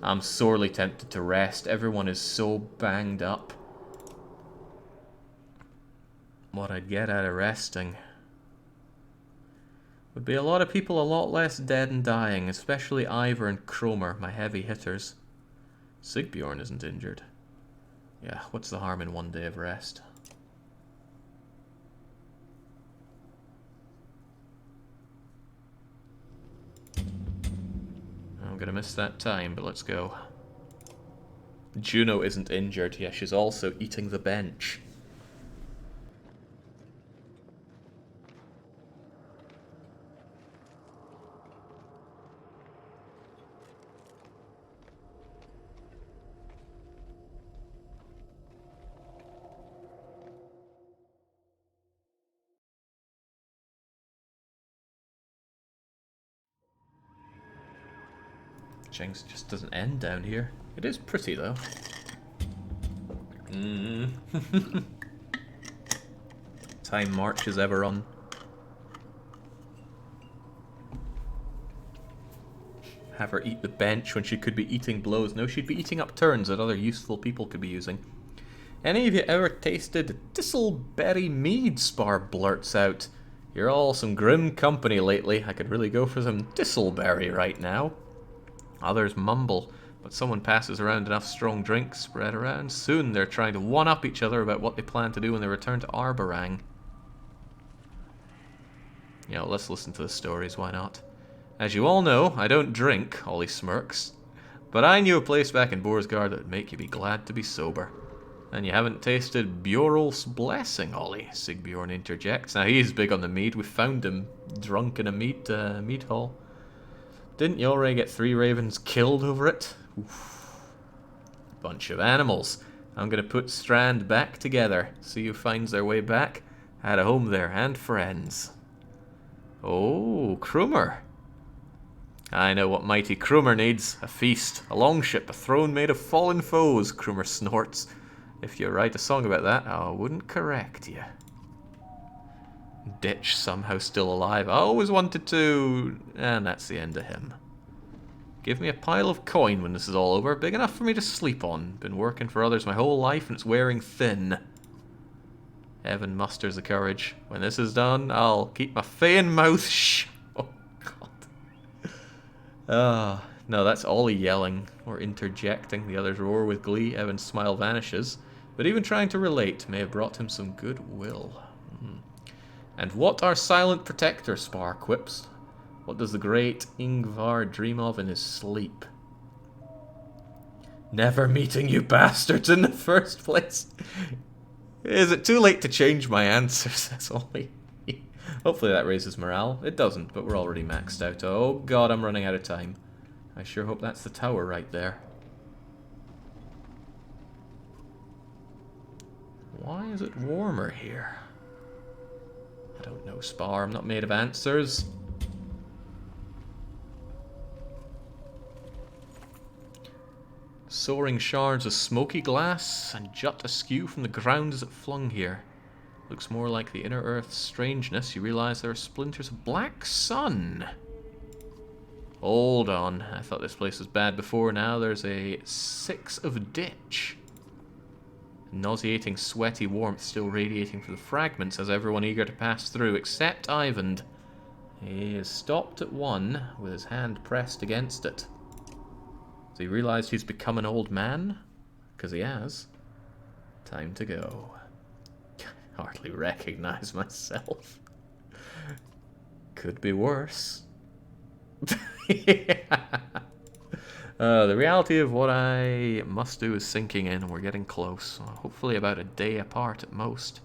I'm sorely tempted to rest. Everyone is so banged up. What I'd get out of resting would be a lot of people a lot less dead and dying, especially Ivor and Cromer, my heavy hitters. Sigbjorn isn't injured. Yeah, what's the harm in one day of rest? I'm gonna miss that time, but let's go. Juno isn't injured. Yeah, she's also eating the bench. Jinx just doesn't end down here. It is pretty though. Time marches ever on. Have her eat the bench when she could be eating blows. No, she'd be eating up turns that other useful people could be using. Any of you ever tasted Thistleberry mead? Spar blurts out. You're all some grim company lately. I could really go for some Thistleberry right now. Others mumble, but someone passes around enough strong drinks spread around. Soon they're trying to one-up each other about what they plan to do when they return to Arborang. You know, let's listen to the stories, why not? As you all know, I don't drink, Ollie smirks. But I knew a place back in Boarsguard that would make you be glad to be sober. And you haven't tasted Bjorulf's Blessing, Ollie, Sigbjorn interjects. Now he's big on the mead. We found him drunk in a mead hall. Didn't you already get 3 ravens killed over it? Oof. Bunch of animals. I'm gonna put Strand back together. See who finds their way back. Had a home there and friends. Oh, Cromer. I know what mighty Krumer needs. A feast, a longship, a throne made of fallen foes, Krumer snorts. If you write a song about that, I wouldn't correct you. Ditch somehow still alive. I always wanted to... And that's the end of him. Give me a pile of coin when this is all over. Big enough for me to sleep on. Been working for others my whole life and it's wearing thin. Evan musters the courage. When this is done, I'll keep my fayin' mouth shut. Oh, God. Ah, no, that's Ollie yelling or interjecting. The others roar with glee. Evan's smile vanishes. But even trying to relate may have brought him some goodwill. And what our silent protector, Spar quips. What does the great Ingvar dream of in his sleep? Never meeting you bastards in the first place. Is it too late to change my answers? That's only... Hopefully that raises morale. It doesn't, but we're already maxed out. Oh god, I'm running out of time. I sure hope that's the tower right there. Why is it warmer here? I don't know, Spar. I'm not made of answers. Soaring shards of smoky glass and jut askew from the ground as it flung here. Looks more like the inner earth's strangeness. You realize there are splinters of black sun. Hold on. I thought this place was bad before. Now there's a 6 of ditch. Nauseating, sweaty warmth still radiating from the fragments as everyone eager to pass through, except Ivan. He is stopped at one with his hand pressed against it. Has he realized he's become an old man? Because he has. Time to go. Hardly recognize myself. Could be worse. The reality of what I must do is sinking in, and we're getting close. Hopefully about a day apart at most.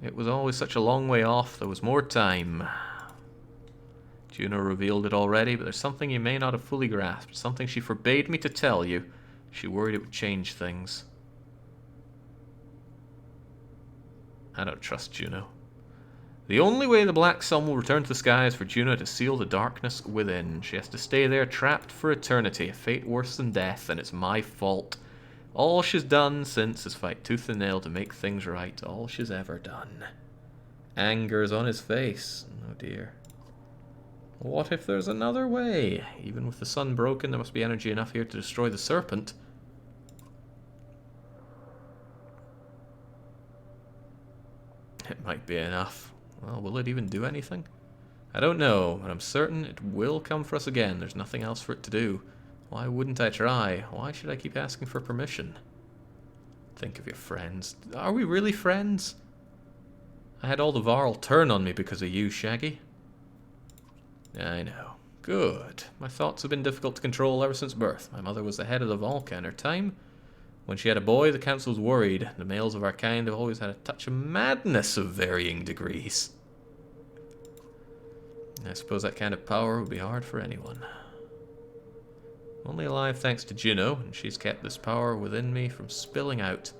It was always such a long way off. There was more time. Juno revealed it already, but there's something you may not have fully grasped. Something she forbade me to tell you. She worried it would change things. I don't trust Juno. The only way the Black Sun will return to the sky is for Juno to seal the darkness within. She has to stay there trapped for eternity, a fate worse than death, and it's my fault. All she's done since is fight tooth and nail to make things right. All she's ever done. Anger's on his face. Oh dear. What if there's another way? Even with the sun broken, there must be energy enough here to destroy the serpent. It might be enough. Well, will it even do anything? I don't know, but I'm certain it will come for us again. There's nothing else for it to do. Why wouldn't I try? Why should I keep asking for permission? Think of your friends. Are we really friends? I had all the Varl turn on me because of you, Shaggy. I know. Good. My thoughts have been difficult to control ever since birth. My mother was the head of the Volca in her time. When she had a boy, the council was worried. The males of our kind have always had a touch of madness of varying degrees. I suppose that kind of power would be hard for anyone. I'm only alive thanks to Juno, and she's kept this power within me from spilling out.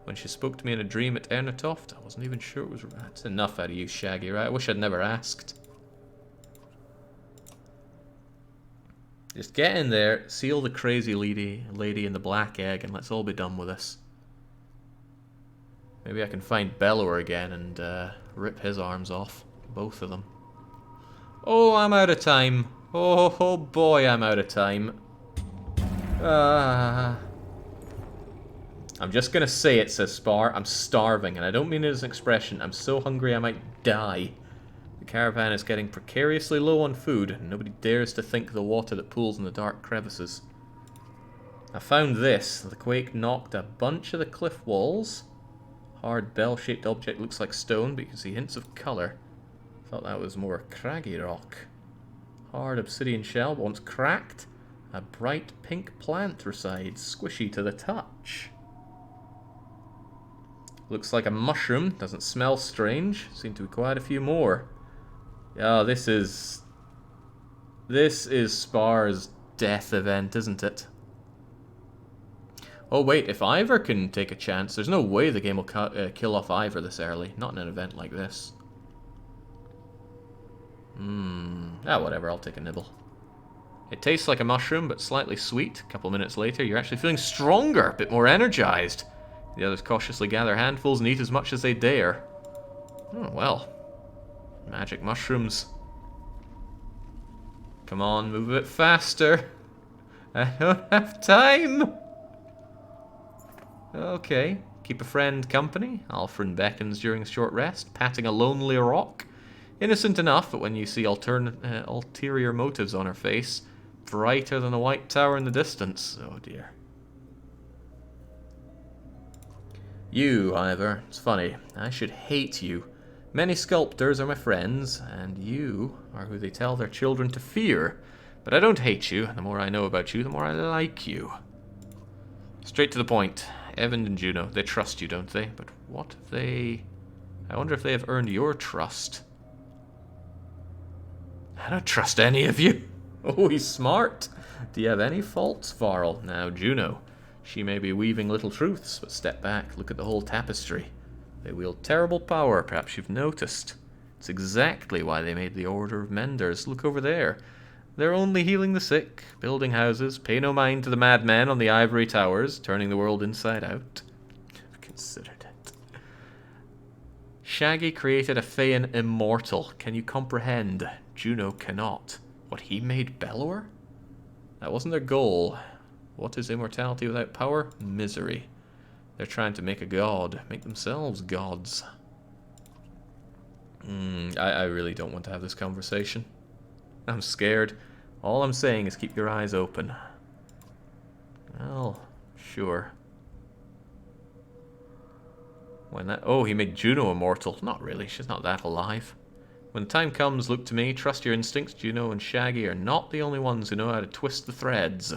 When she spoke to me in a dream at Ernatoft, I wasn't even sure it was... That's enough out of you, Shaggy, right? I wish I'd never asked. Just get in there, seal the crazy lady in the black egg, and let's all be done with this. Maybe I can find Bellower again and rip his arms off. Both of them. Oh, I'm out of time. Oh boy, I'm out of time. I'm just gonna say it, says Spar. I'm starving, and I don't mean it as an expression. I'm so hungry I might die. The caravan is getting precariously low on food, and nobody dares to think the water that pools in the dark crevices. I found this. The quake knocked a bunch of the cliff walls. Hard bell-shaped object looks like stone, but you can see hints of colour. Thought that was more craggy rock. Hard obsidian shell, but once cracked, a bright pink plant resides, squishy to the touch. Looks like a mushroom, doesn't smell strange. Seem to be quite a few more. Oh, this is Spar's death event, isn't it? Oh wait, if Ivor can take a chance, there's no way the game will kill off Ivor this early. Not in an event like this. Whatever, I'll take a nibble. It tastes like a mushroom, but slightly sweet. A couple minutes later, you're actually feeling stronger, a bit more energized. The others cautiously gather handfuls and eat as much as they dare. Oh, well. Magic mushrooms. Come on, move a bit faster. I don't have time. Okay, keep a friend company. Alfred beckons during a short rest, patting a lonely rock. Innocent enough, but when you see ulterior motives on her face, brighter than the white tower in the distance. Oh dear. You, however, it's funny. I should hate you. Many sculptors are my friends, and you are who they tell their children to fear. But I don't hate you. The more I know about you, the more I like you. Straight to the point. Evan and Juno, they trust you, don't they? But what if they... I wonder if they have earned your trust. I don't trust any of you. Oh, he's smart. Do you have any faults, Varl? Now, Juno. She may be weaving little truths, but step back, look at the whole tapestry. They wield terrible power, perhaps you've noticed. It's exactly why they made the Order of Menders. Look over there. They're only healing the sick, building houses, pay no mind to the madmen on the ivory towers, turning the world inside out. I've considered it. Shaggy created a Feyan immortal. Can you comprehend? Juno cannot. What, he made Belor? That wasn't their goal. What is immortality without power? Misery. They're trying to make a god, make themselves gods. I really don't want to have this conversation. I'm scared. All I'm saying is keep your eyes open. Well, sure. When that... Oh, he made Juno immortal. Not really, she's not that alive. When the time comes, look to me, trust your instincts. Juno and Shaggy are not the only ones who know how to twist the threads.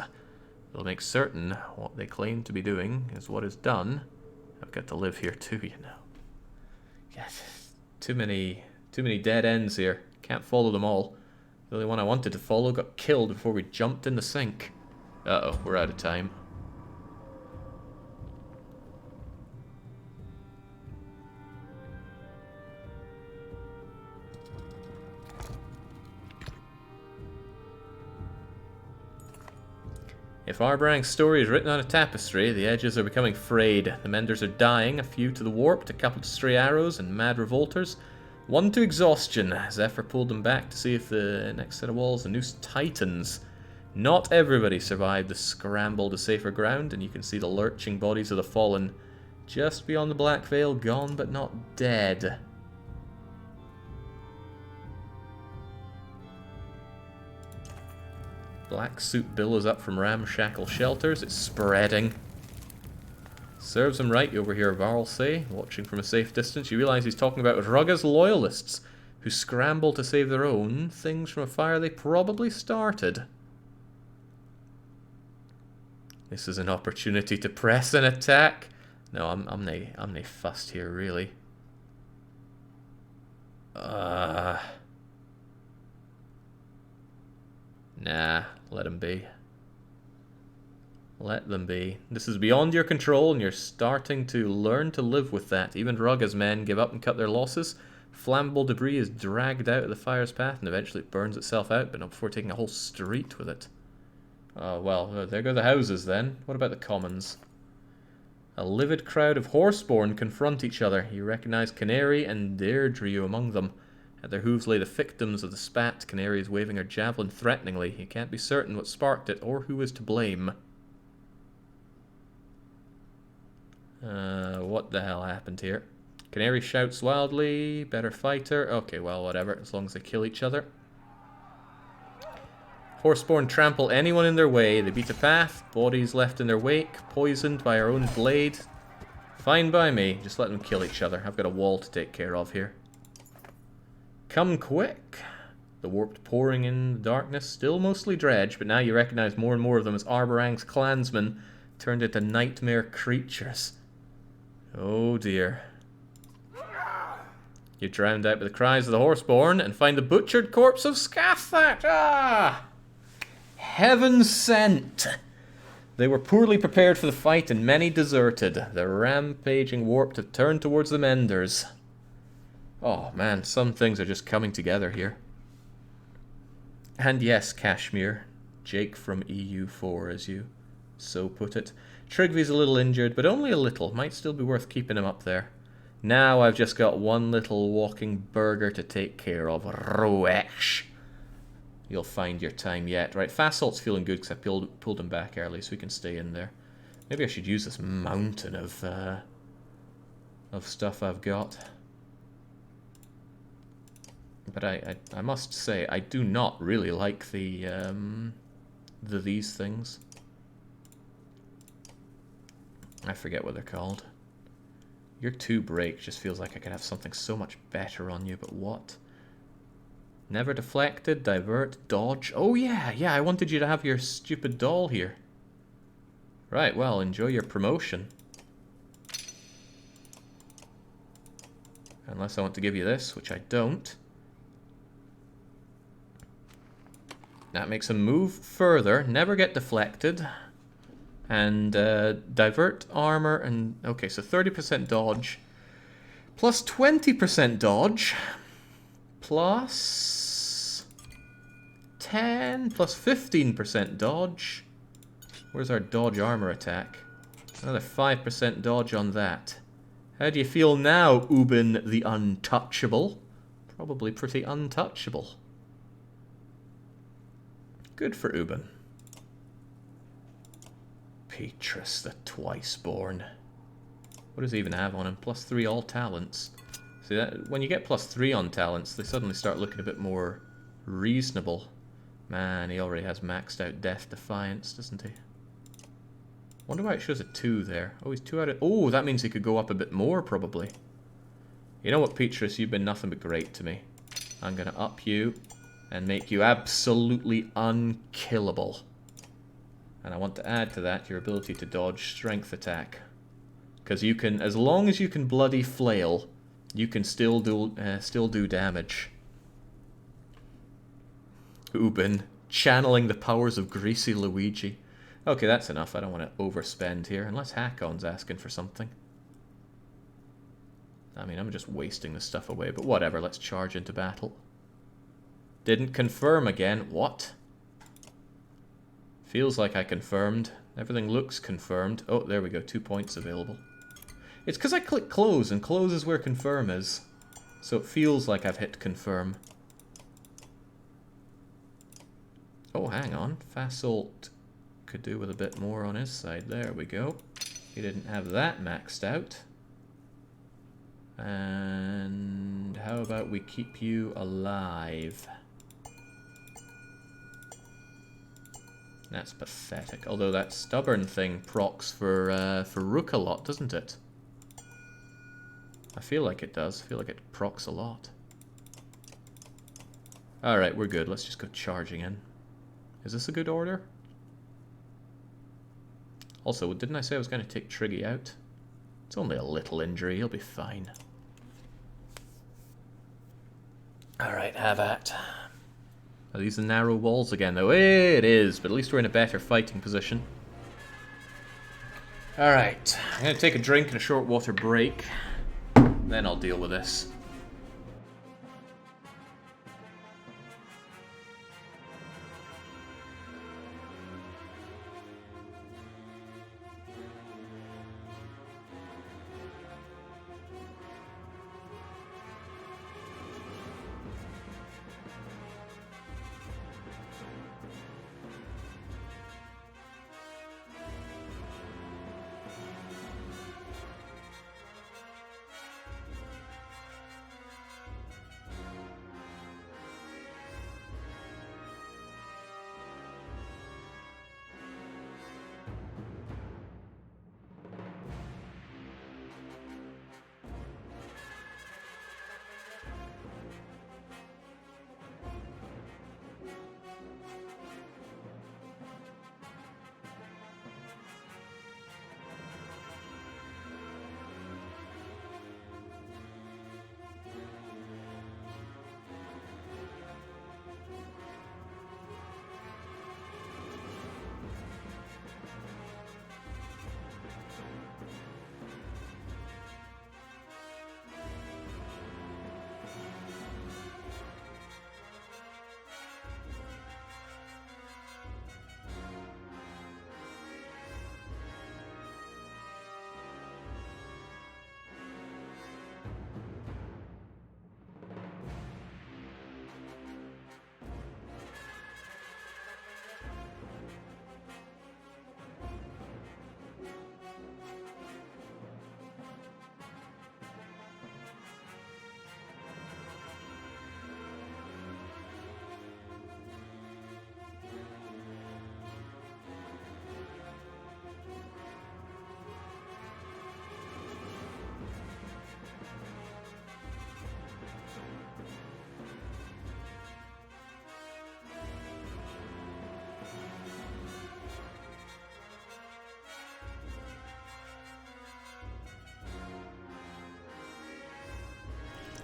They'll make certain what they claim to be doing is what is done. I've got to live here too, you know. Yes, too many dead ends here. Can't follow them all. The only one I wanted to follow got killed before we jumped in the sink. Uh-oh, we're out of time. If Arbrang's story is written on a tapestry, the edges are becoming frayed. The menders are dying, a few to the warped, a couple to stray arrows and mad revolters. One to exhaustion. Zephyr pulled them back to see if the next set of walls, the Noose Titans. Not everybody survived the scramble to safer ground, and you can see the lurching bodies of the fallen just beyond the Black Veil, gone but not dead. Black suit billows up from ramshackle shelters. It's spreading. Serves him right, you overhear Varl say, watching from a safe distance. You realize he's talking about Rugga's loyalists, who scramble to save their own things from a fire they probably started. This is an opportunity to press an attack. No, I'm nae fussed here, really. Nah, let them be. Let them be. This is beyond your control, and you're starting to learn to live with that. Even Rugga's men give up and cut their losses. Flammable debris is dragged out of the fire's path, and eventually it burns itself out, but not before taking a whole street with it. Oh, well, there go the houses, then. What about the commons? A livid crowd of horseborn confront each other. You recognize Canary and Deirdre among them. At their hooves lay the victims of the spat. Canary is waving her javelin threateningly. You can't be certain what sparked it, or who is to blame. What the hell happened here? Canary shouts wildly. Better fighter. Okay, well, whatever, as long as they kill each other. Horseborn trample anyone in their way. They beat a path. Bodies left in their wake. Poisoned by our own blade. Fine by me. Just let them kill each other. I've got a wall to take care of here. Come quick. The warped pouring in the darkness. Still mostly dredge, but now you recognize more and more of them as Arborang's clansmen turned into nightmare creatures. Oh dear. You're drowned out by the cries of the horseborn and find the butchered corpse of Scathach. Ah! Heaven sent! They were poorly prepared for the fight and many deserted. The rampaging warped have turned towards the menders. Oh man, some things are just coming together here. And yes, Kashmir. Jake from EU4, as you so put it. Trigvy's a little injured, but only a little. Might still be worth keeping him up there. Now I've just got one little walking burger to take care of. Roesh. You'll find your time yet. Right, Fasolt's feeling good because I pulled him back early, so he can stay in there. Maybe I should use this mountain of stuff I've got. But I must say, I do not really like these things. I forget what they're called. Your 2 break just feels like I could have something so much better on you, but what? Never deflected, divert, dodge. Oh yeah, I wanted you to have your stupid doll here. Right, well, enjoy your promotion. Unless I want to give you this, which I don't. That makes him move further, never get deflected. And divert armor and... Okay, so 30% dodge. Plus 20% dodge. Plus 10. Plus 15% dodge. Where's our dodge armor attack? Another 5% dodge on that. How do you feel now, Ubin the Untouchable? Probably pretty untouchable. Good for Ubin. Petrus the Twice-Born. What does he even have on him? Plus 3 all talents. See, that, when you get plus 3 on talents, they suddenly start looking a bit more reasonable. Man, he already has maxed out Death Defiance, doesn't he? Wonder why it shows a 2 there. Oh, he's 2 out of... Oh, that means he could go up a bit more, probably. You know what, Petrus? You've been nothing but great to me. I'm going to up you and make you absolutely unkillable. And I want to add to that your ability to dodge strength attack. Because you can, as long as you can bloody flail, you can still do damage. Ubin, channeling the powers of Greasy Luigi. Okay, that's enough. I don't want to overspend here, unless Hakon's asking for something. I mean, I'm just wasting this stuff away, but whatever, let's charge into battle. Didn't confirm again. What? Feels like I confirmed. Everything looks confirmed. Oh, there we go. 2 points available. It's because I click close, and close is where confirm is. So it feels like I've hit confirm. Oh, hang on. Fasolt could do with a bit more on his side. There we go. He didn't have that maxed out. And how about we keep you alive? That's pathetic. Although that stubborn thing procs for Rook a lot, doesn't it? I feel like it does. I feel like it procs a lot. Alright, we're good. Let's just go charging in. Is this a good order? Also, didn't I say I was going to take Triggy out? It's only a little injury. He'll be fine. Alright, have at. Are these the narrow walls again, though? It is, but at least we're in a better fighting position. Alright, I'm going to take a drink and a short water break. Then I'll deal with this.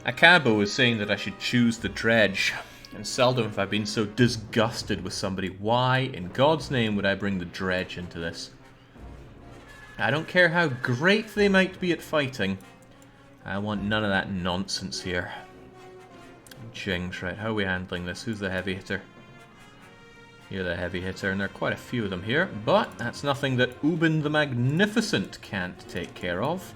Akabo was saying that I should choose the dredge, and seldom have I been so disgusted with somebody. Why in God's name would I bring the dredge into this? I don't care how great they might be at fighting. I want none of that nonsense here. Jings, right, how are we handling this? Who's the heavy hitter? You're the heavy hitter, and there are quite a few of them here, but that's nothing that Ubin the Magnificent can't take care of.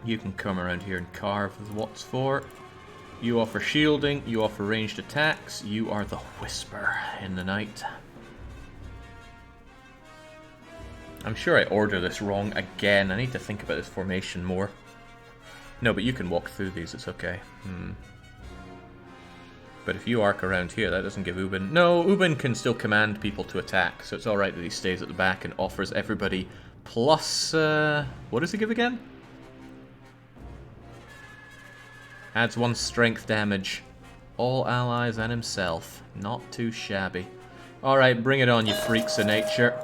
You can come around here and carve with what's for. You offer shielding, you offer ranged attacks, you are the Whisper in the night. I'm sure I order this wrong again. I need to think about this formation more. No, but you can walk through these, it's okay. But if you arc around here, that doesn't give Ubin... No, Ubin can still command people to attack, so it's alright that he stays at the back and offers everybody plus... what does he give again? Adds 1 strength damage. All allies and himself. Not too shabby. Alright, bring it on, you freaks of nature.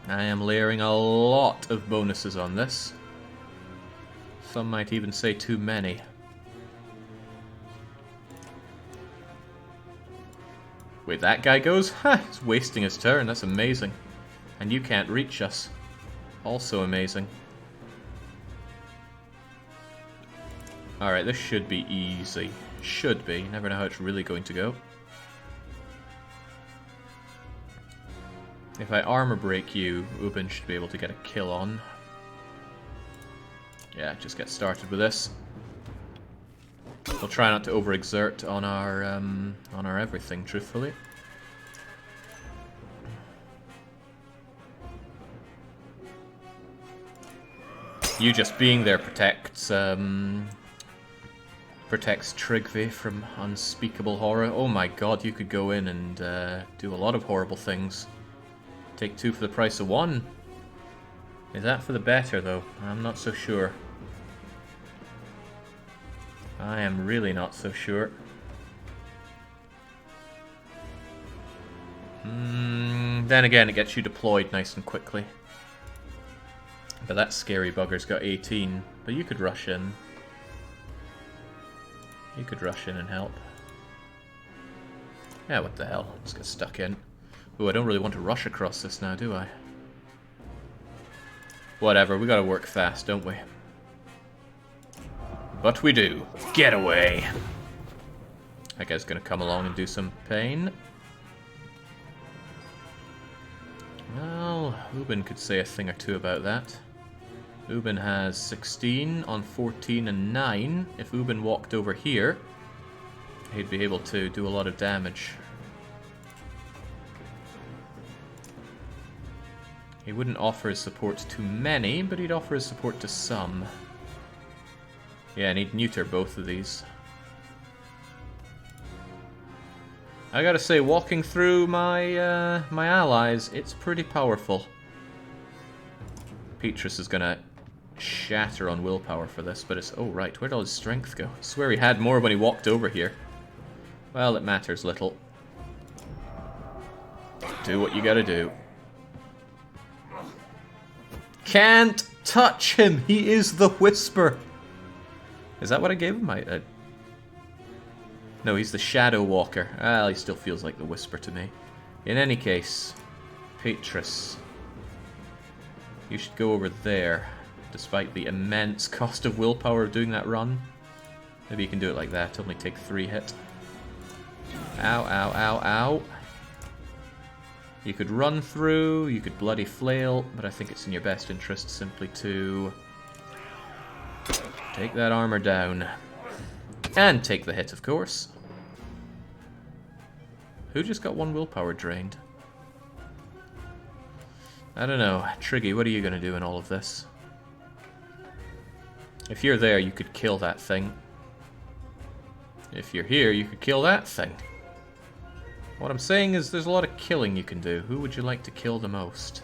I am layering a lot of bonuses on this. Some might even say too many. Wait, that guy goes? Ha! He's wasting his turn, that's amazing. And you can't reach us. Also amazing. Alright, this should be easy. Should be. You never know how it's really going to go. If I armor break you, Ubin should be able to get a kill on. Yeah, just get started with this. We'll try not to overexert on our everything, truthfully. You just being there protects Tryggvi from unspeakable horror. Oh my god, you could go in and do a lot of horrible things. Take 2 for the price of 1. Is that for the better, though? I'm not so sure. I am really not so sure. Then again, it gets you deployed nice and quickly. But that scary bugger's got 18. But you could rush in. You could rush in and help. Yeah, what the hell? Let's get stuck in. Ooh, I don't really want to rush across this now, do I? Whatever, we gotta work fast, don't we? But we do. Get away! That guy's gonna come along and do some pain. Well, Ubin could say a thing or two about that. Ubin has 16 on 14 and 9. If Ubin walked over here, he'd be able to do a lot of damage. He wouldn't offer his support to many, but he'd offer his support to some. Yeah, and he'd neuter both of these. I gotta say, walking through my my allies, it's pretty powerful. Petrus is gonna shatter on willpower for this, but it's... Oh, right, where'd all his strength go? I swear he had more when he walked over here. Well, it matters little. Do what you gotta do. Can't touch him! He is the Whisper! Is that what I gave him? No, he's the Shadow Walker. Well, he still feels like the Whisper to me. In any case, Petrus, you should go over there, despite the immense cost of willpower of doing that run. Maybe you can do it like that, only take 3 hit. Ow, ow, ow, ow. You could run through, you could bloody flail, but I think it's in your best interest simply to take that armor down. And take the hit, of course. Who just got 1 willpower drained? I don't know. Triggy, what are you going to do in all of this? If you're there, you could kill that thing. If you're here, you could kill that thing. What I'm saying is there's a lot of killing you can do. Who would you like to kill the most?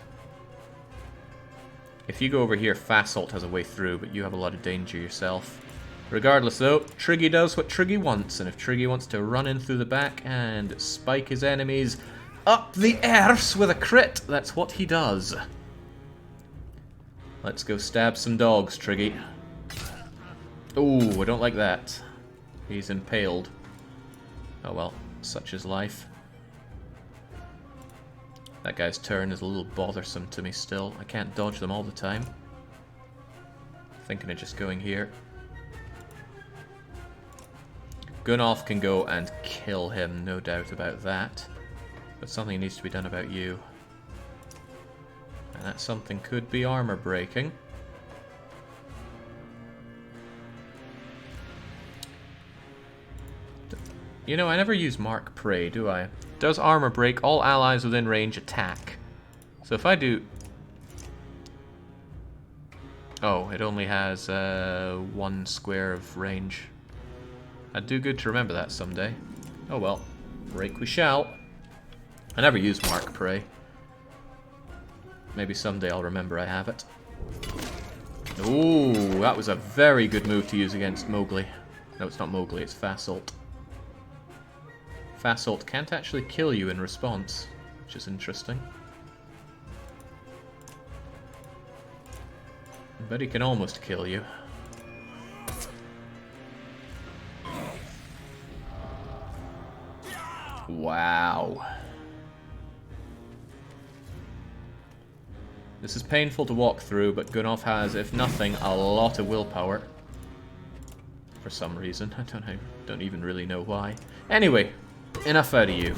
If you go over here, Fasolt has a way through, but you have a lot of danger yourself. Regardless though, Triggy does what Triggy wants, and if Triggy wants to run in through the back and spike his enemies up the arse with a crit, that's what he does. Let's go stab some dogs, Triggy. Ooh, I don't like that. He's impaled. Oh well, such is life. That guy's turn is a little bothersome to me still. I can't dodge them all the time. Thinking of just going here. Gunnolf can go and kill him, no doubt about that. But something needs to be done about you. And that something could be armor breaking. You know, I never use Mark Prey, do I? Does armor break all allies within range attack? So if I do... Oh, it only has 1 square of range. I'd do good to remember that someday. Oh well, break we shall. I never use Mark Prey. Maybe someday I'll remember I have it. Ooh, that was a very good move to use against Mowgli. No, it's not Mowgli, it's Fasolt. Fasolt can't actually kill you in response, which is interesting. But he can almost kill you. Wow. This is painful to walk through, but Gunnolf has, if nothing, a lot of willpower. For some reason. I don't even really know why. Anyway, enough out of you.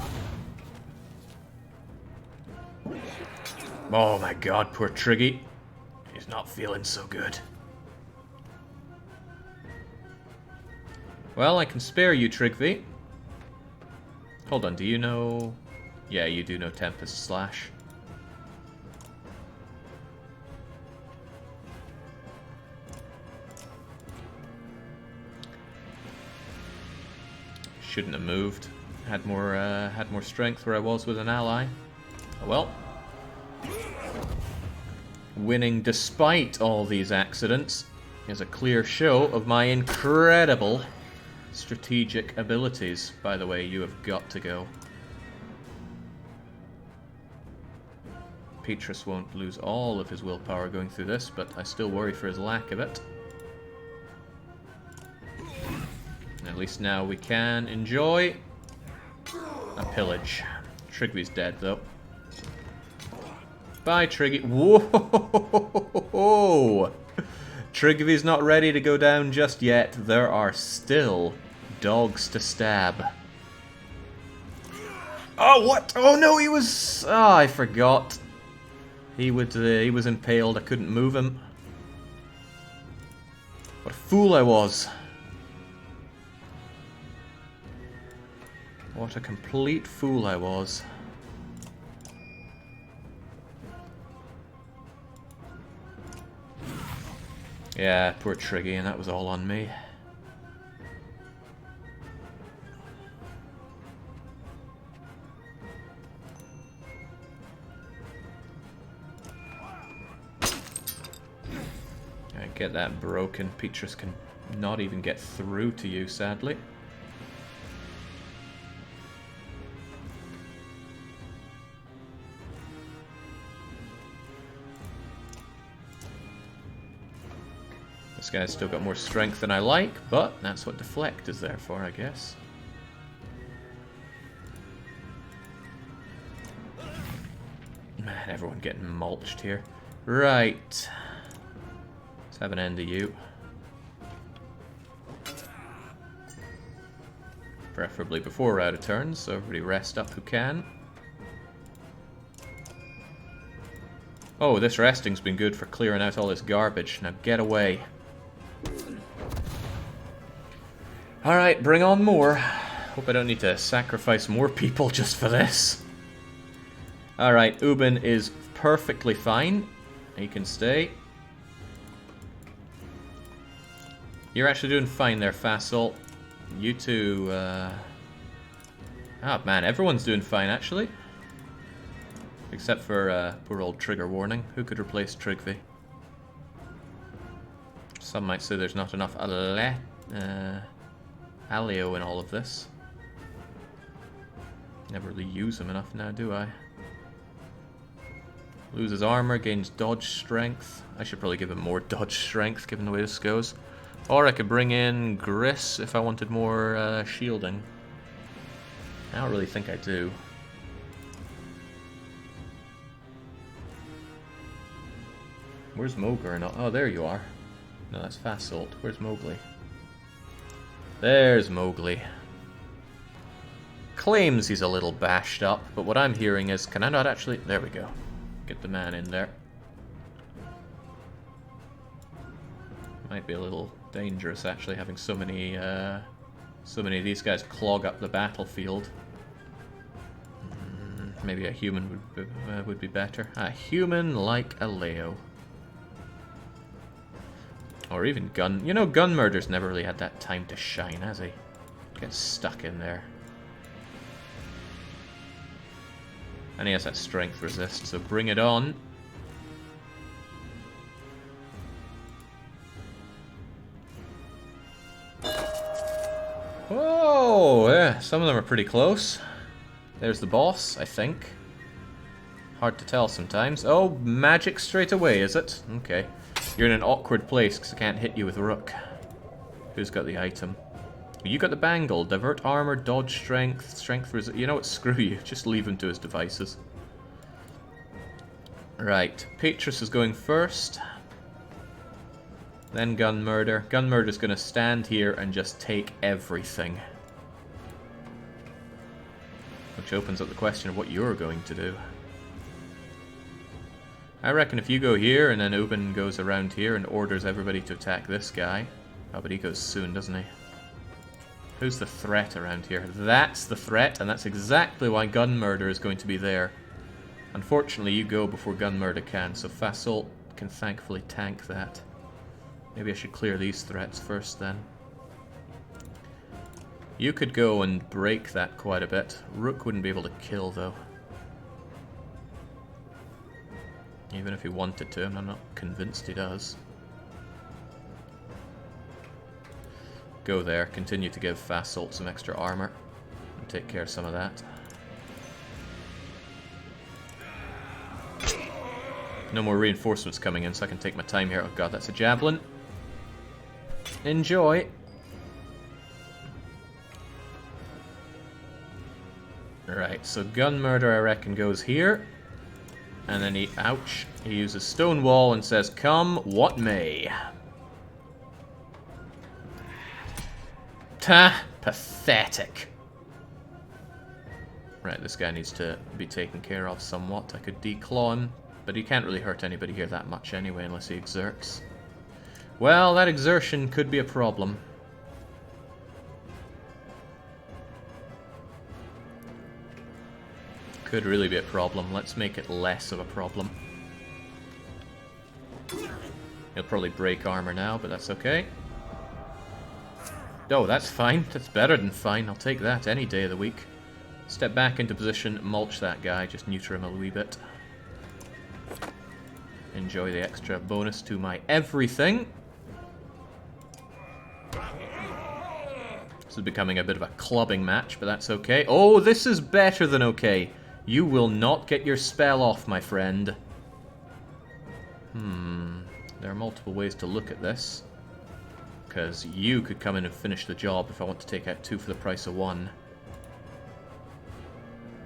Oh my god, poor Triggy. He's not feeling so good. Well, I can spare you, Trigby. Hold on, do you know... Yeah, you do know Tempest Slash. Shouldn't have moved. Had more strength where I was with an ally. Oh well. Winning despite all these accidents is a clear show of my incredible strategic abilities. By the way, you have got to go. Petrus won't lose all of his willpower going through this, but I still worry for his lack of it. At least now we can enjoy a pillage. Trigby's dead, though. Bye, Triggy. Whoa! Trigby's not ready to go down just yet. There are still dogs to stab. Oh, what? Oh, no, he was... Oh, I forgot. He was impaled. I couldn't move him. What a fool I was. What a complete fool I was. Yeah, poor Triggy, and that was all on me. I get that broken. Petrus can not even get through to you, sadly. This guy's still got more strength than I like, but that's what deflect is there for, I guess. Man, everyone getting mulched here. Right. Let's have an end of you. Preferably before we're out of turns, so everybody rest up who can. Oh, this resting's been good for clearing out all this garbage. Now get away. Alright, bring on more. Hope I don't need to sacrifice more people just for this. Alright, Ubin is perfectly fine. He can stay. You're actually doing fine there, Fasolt. You two, Oh man, everyone's doing fine actually. Except for poor old Trigger Warning. Who could replace Trigby? Some might say there's not enough Alio in all of this. Never really use him enough now, do I? Loses armor, gains dodge strength. I should probably give him more dodge strength given the way this goes. Or I could bring in Gris if I wanted more shielding. I don't really think I do. Where's Mogre? Oh, there you are. No, that's Fasolt. Where's Mowgli? There's Mowgli. Claims he's a little bashed up, but what I'm hearing is, can I not actually... There we go. Get the man in there. Might be a little dangerous, actually, having so many of these guys clog up the battlefield. Maybe a human would be better. A human like a Leo. Or even Gun... You know, Gun Murder's never really had that time to shine, has he? Gets stuck in there. And he has that strength resist, so bring it on. Oh, yeah, some of them are pretty close. There's the boss, I think. Hard to tell sometimes. Oh, magic straight away, is it? Okay. You're in an awkward place because I can't hit you with Rook. Who's got the item? You got the bangle. Divert armor, dodge strength, strength resist. You know what? Screw you. Just leave him to his devices. Right. Petrus is going first. Then Gun Murder. Gun Murder's going to stand here and just take everything. Which opens up the question of what you're going to do. I reckon if you go here and then Ubin goes around here and orders everybody to attack this guy. Oh, but he goes soon, doesn't he? Who's the threat around here? That's the threat, and that's exactly why Gun Murder is going to be there. Unfortunately, you go before Gun Murder can, so Fasolt can thankfully tank that. Maybe I should clear these threats first, then. You could go and break that quite a bit. Rook wouldn't be able to kill, though. Even if he wanted to, and I'm not convinced he does. Go there, continue to give Fasolt some extra armor, and take care of some of that. No more reinforcements coming in, so I can take my time here. Oh god, that's a javelin. Enjoy. Right, so Gun Murder, I reckon, goes here. And then he, ouch, he uses Stonewall and says, come what may. Ta! Pathetic. Right, this guy needs to be taken care of somewhat. I could declaw him, but he can't really hurt anybody here that much anyway, unless he exerts. Well, that exertion could be a problem. Could really be a problem. Let's make it less of a problem. He'll probably break armor now, but that's okay. Oh, that's fine. That's better than fine. I'll take that any day of the week. Step back into position, mulch that guy, just neuter him a wee bit. Enjoy the extra bonus to my everything. This is becoming a bit of a clubbing match, but that's okay. Oh, this is better than okay. You will not get your spell off, my friend. There are multiple ways to look at this. Because you could come in and finish the job if I want to take out 2 for the price of 1.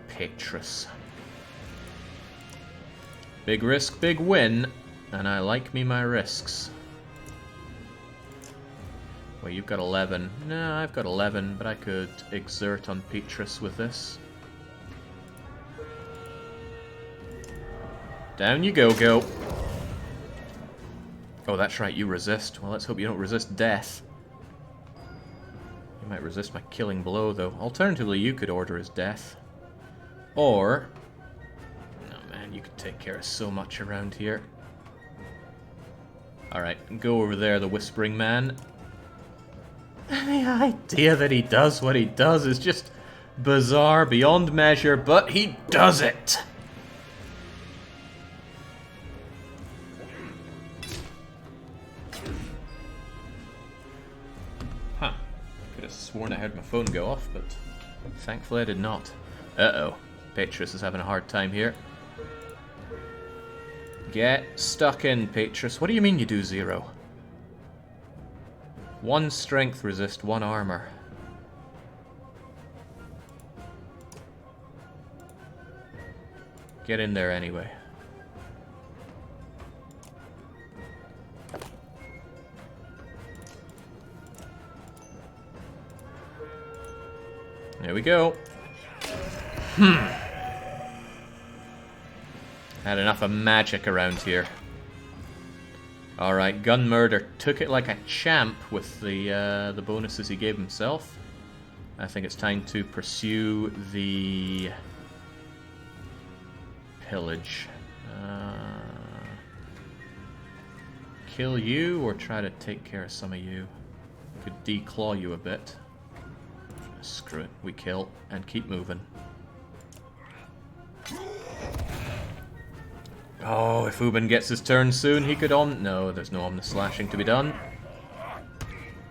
Petrus. Big risk, big win. And I like me my risks. Well, you've got 11. No, I've got 11, but I could exert on Petrus with this. Down you go, go. Oh, that's right, you resist. Well, let's hope you don't resist death. You might resist my killing blow, though. Alternatively, you could order his death. Or... oh, man, you could take care of so much around here. Alright, go over there, the Whispering Man. The idea that he does what he does is just bizarre beyond measure, but he does it! Huh. Could have sworn I heard my phone go off, but thankfully I did not. Uh-oh. Petrus is having a hard time here. Get stuck in, Petrus. What do you mean you do 0? 1 strength resist, 1 armor. Get in there anyway. There we go. Had enough of magic around here. Alright, Gun Murder took it like a champ with the bonuses he gave himself. I think it's time to pursue the pillage. Kill you or try to take care of some of you. Could declaw you a bit. Screw it, we kill and keep moving. Oh, if Ubin gets his turn soon, he could no, there's no omni slashing to be done.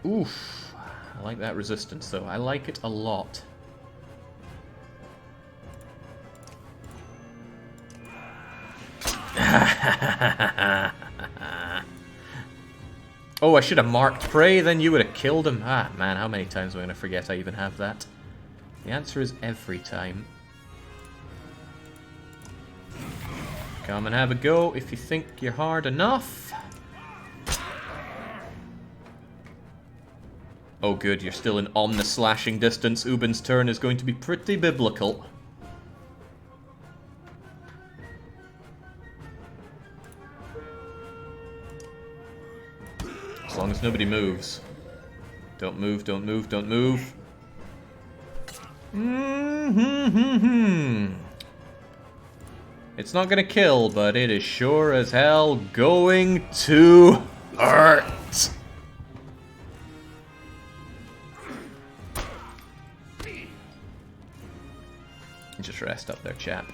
Oof. I like that resistance though. I like it a lot. Oh, I should have marked prey, then you would have killed him. Ah, man, how many times am I going to forget I even have that? The answer is every time. Come and have a go if you think you're hard enough. Oh good, you're still in omni-slashing distance. Ubin's turn is going to be pretty biblical. As long as nobody moves. Don't move, don't move, don't move. It's not gonna kill, but it is sure as hell going to hurt. Just rest up there, chap.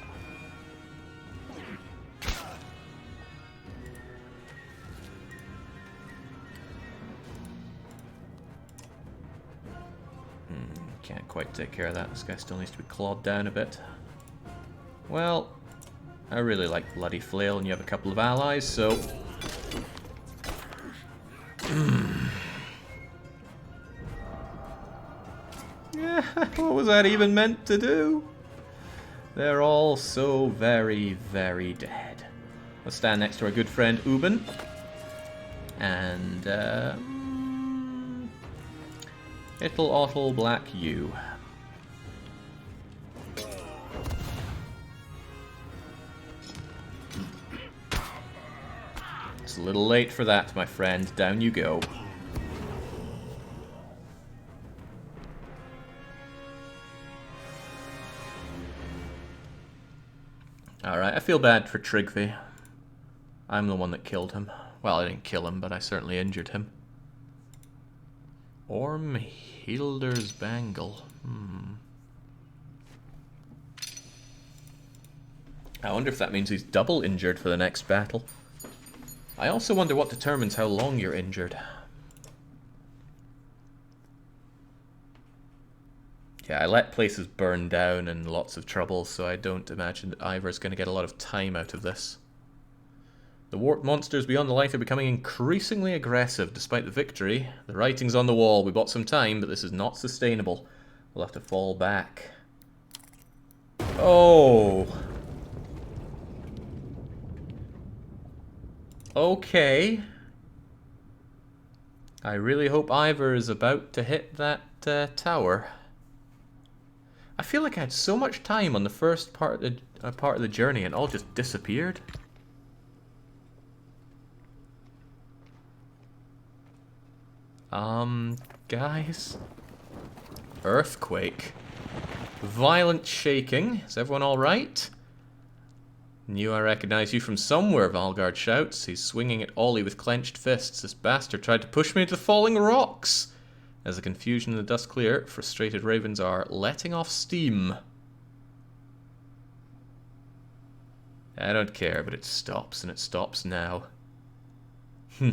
Can't quite take care of that. This guy still needs to be clawed down a bit. Well, I really like Bloody Flail, and you have a couple of allies, so... Yeah, what was that even meant to do? They're all so very, very dead. Let's stand next to our good friend Ubin. And, it'll auto black you. It's a little late for that, my friend. Down you go. Alright, I feel bad for Tryggvi. I'm the one that killed him. Well, I didn't kill him, but I certainly injured him. Ormhilder's Bangle. I wonder if that means he's double injured for the next battle. I also wonder what determines how long you're injured. Yeah, I let places burn down and lots of trouble, so I don't imagine that Ivor's going to get a lot of time out of this. The warped monsters beyond the light are becoming increasingly aggressive. Despite the victory, the writing's on the wall. We bought some time, but this is not sustainable. We'll have to fall back. Oh. Okay. I really hope Ivor is about to hit that tower. I feel like I had so much time on the first part of the journey and all just disappeared. Guys. Earthquake. Violent shaking. Is everyone alright? Knew I recognized you from somewhere, Valgard shouts. He's swinging at Ollie with clenched fists. This bastard tried to push me into the falling rocks. As the confusion and the dust clear, frustrated ravens are letting off steam. I don't care, but it stops, and it stops now. I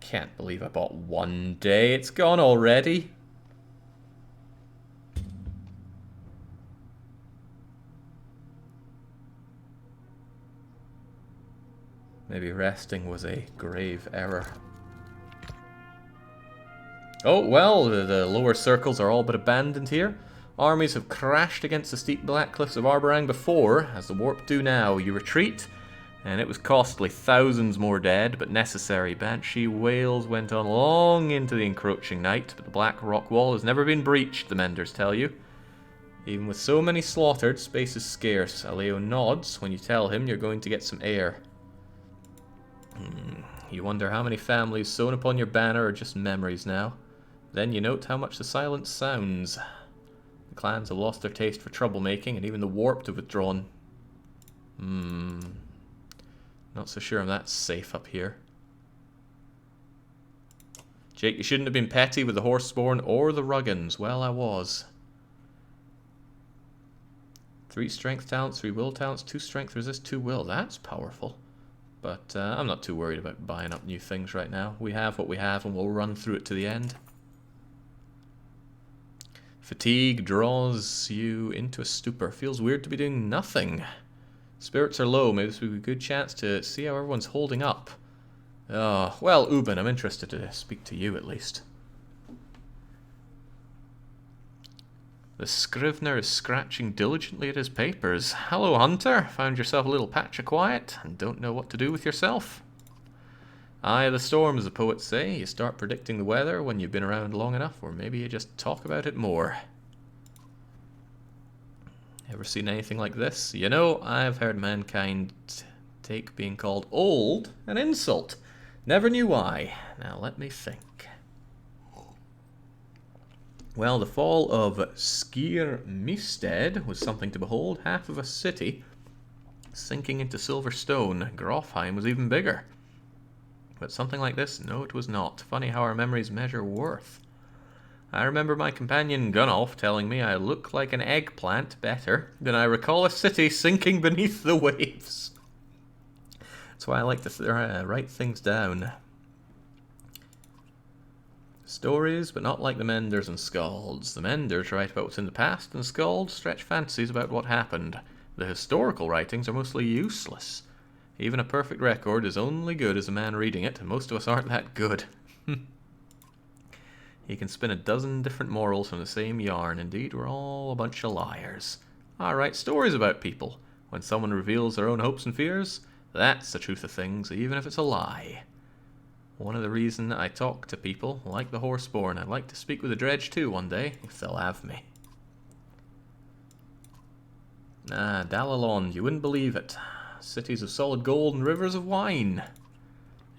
can't believe I bought 1 day. It's gone already. Maybe resting was a grave error. Oh, well, the lower circles are all but abandoned here. Armies have crashed against the steep black cliffs of Arborang before, as the warp do now. You retreat, and it was costly, thousands more dead, but necessary. Banshee wails went on long into the encroaching night, but the black rock wall has never been breached, the menders tell you. Even with so many slaughtered, space is scarce. Aleo nods when you tell him you're going to get some air. You wonder how many families sewn upon your banner are just memories now. Then you note how much the silence sounds. The clans have lost their taste for troublemaking, and even the warped have withdrawn. Not so sure I'm that safe up here. Jake, you shouldn't have been petty with the Horseborn or the Ruggans. Well, I was. 3 strength talents, 3 will talents, 2 strength resist, 2 will. That's powerful. But I'm not too worried about buying up new things right now. We have what we have, and we'll run through it to the end. Fatigue draws you into a stupor. Feels weird to be doing nothing. Spirits are low. Maybe this would be a good chance to see how everyone's holding up. Oh, well, Ubin, I'm interested to speak to you at least. The scrivener is scratching diligently at his papers. Hello, Hunter. Found yourself a little patch of quiet and don't know what to do with yourself? Eye of the storm, as the poets say. You start predicting the weather when you've been around long enough, or maybe you just talk about it more. Ever seen anything like this? You know, I've heard mankind take being called old an insult. Never knew why. Now let me think. Well, the fall of Skir-Misted was something to behold. Half of a city sinking into silver stone. Grofheim was even bigger. But something like this, no, it was not. Funny how our memories measure worth. I remember my companion Gunnolf telling me I look like an eggplant better than I recall a city sinking beneath the waves. That's why I like to write things down. Stories, but not like the Menders and Scalds. The Menders write about what's in the past, and Scalds stretch fantasies about what happened. The historical writings are mostly useless. Even a perfect record is only good as a man reading it, and most of us aren't that good. He can spin a dozen different morals from the same yarn. Indeed, we're all a bunch of liars. I write stories about people. When someone reveals their own hopes and fears, that's the truth of things, even if it's a lie. One of the reasons I talk to people, like the Horseborn, I'd like to speak with the Dredge too one day, if they'll have me. Ah, Dalalon, you wouldn't believe it. Cities of solid gold and rivers of wine.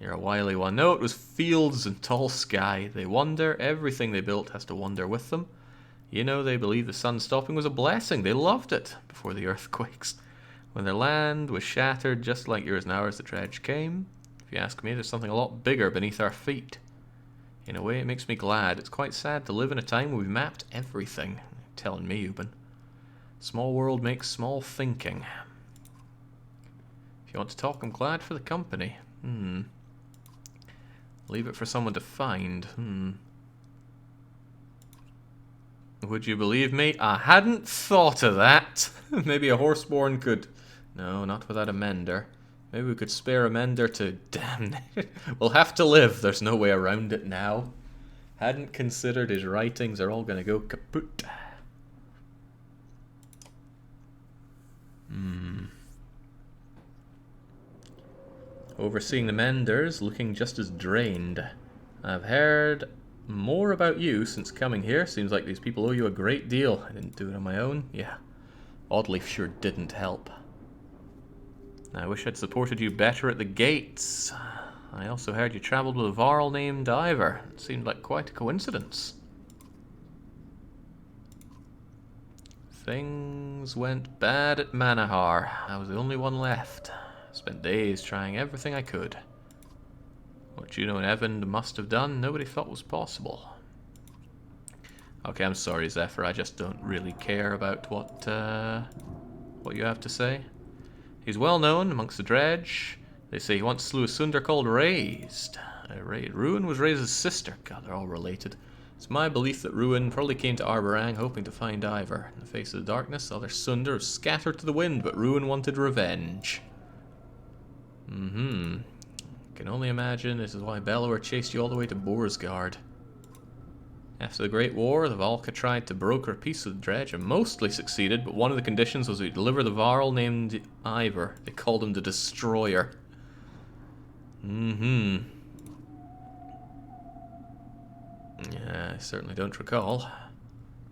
You're a wily one. No, it was fields and tall sky. They wander. Everything they built has to wander with them. You know, they believed the sun stopping was a blessing. They loved it before the earthquakes. When their land was shattered, just like yours and ours, the Dredge came. If you ask me, there's something a lot bigger beneath our feet. In a way, it makes me glad. It's quite sad to live in a time where we've mapped everything. You're telling me, Ubin. Small world makes small thinking. If you want to talk, I'm glad for the company. Leave it for someone to find. Would you believe me? I hadn't thought of that. Maybe a Horseborn could... No, not without a mender. Maybe we could spare a mender to... Damn it. We'll have to live. There's no way around it now. Hadn't considered his writings are all going to go kaput. Overseeing the menders, looking just as drained. I've heard more about you since coming here. Seems like these people owe you a great deal. I didn't do it on my own. Yeah. Oddleif sure didn't help. I wish I'd supported you better at the gates. I also heard you travelled with a Varl named Ivor. It seemed like quite a coincidence. Things went bad at Manahar. I was the only one left. Spent days trying everything I could. What Juno and Evan must have done, nobody thought was possible. Okay, I'm sorry, Zephyr. I just don't really care about what you have to say. He's well known amongst the Dredge. They say he once slew a Sunder called Raised. Ruin was Raised' sister. God, they're all related. It's my belief that Ruin probably came to Arborang hoping to find Ivor. In the face of the darkness, other Sunder was scattered to the wind, but Ruin wanted revenge. Mm-hmm. Can only imagine this is why Bellower chased you all the way to Boarsgard. After the Great War, the Valka tried to broker a peace with Dredge and mostly succeeded, but one of the conditions was we deliver the Varl named Ivor. They called him the Destroyer. Mm-hmm. Yeah, I certainly don't recall.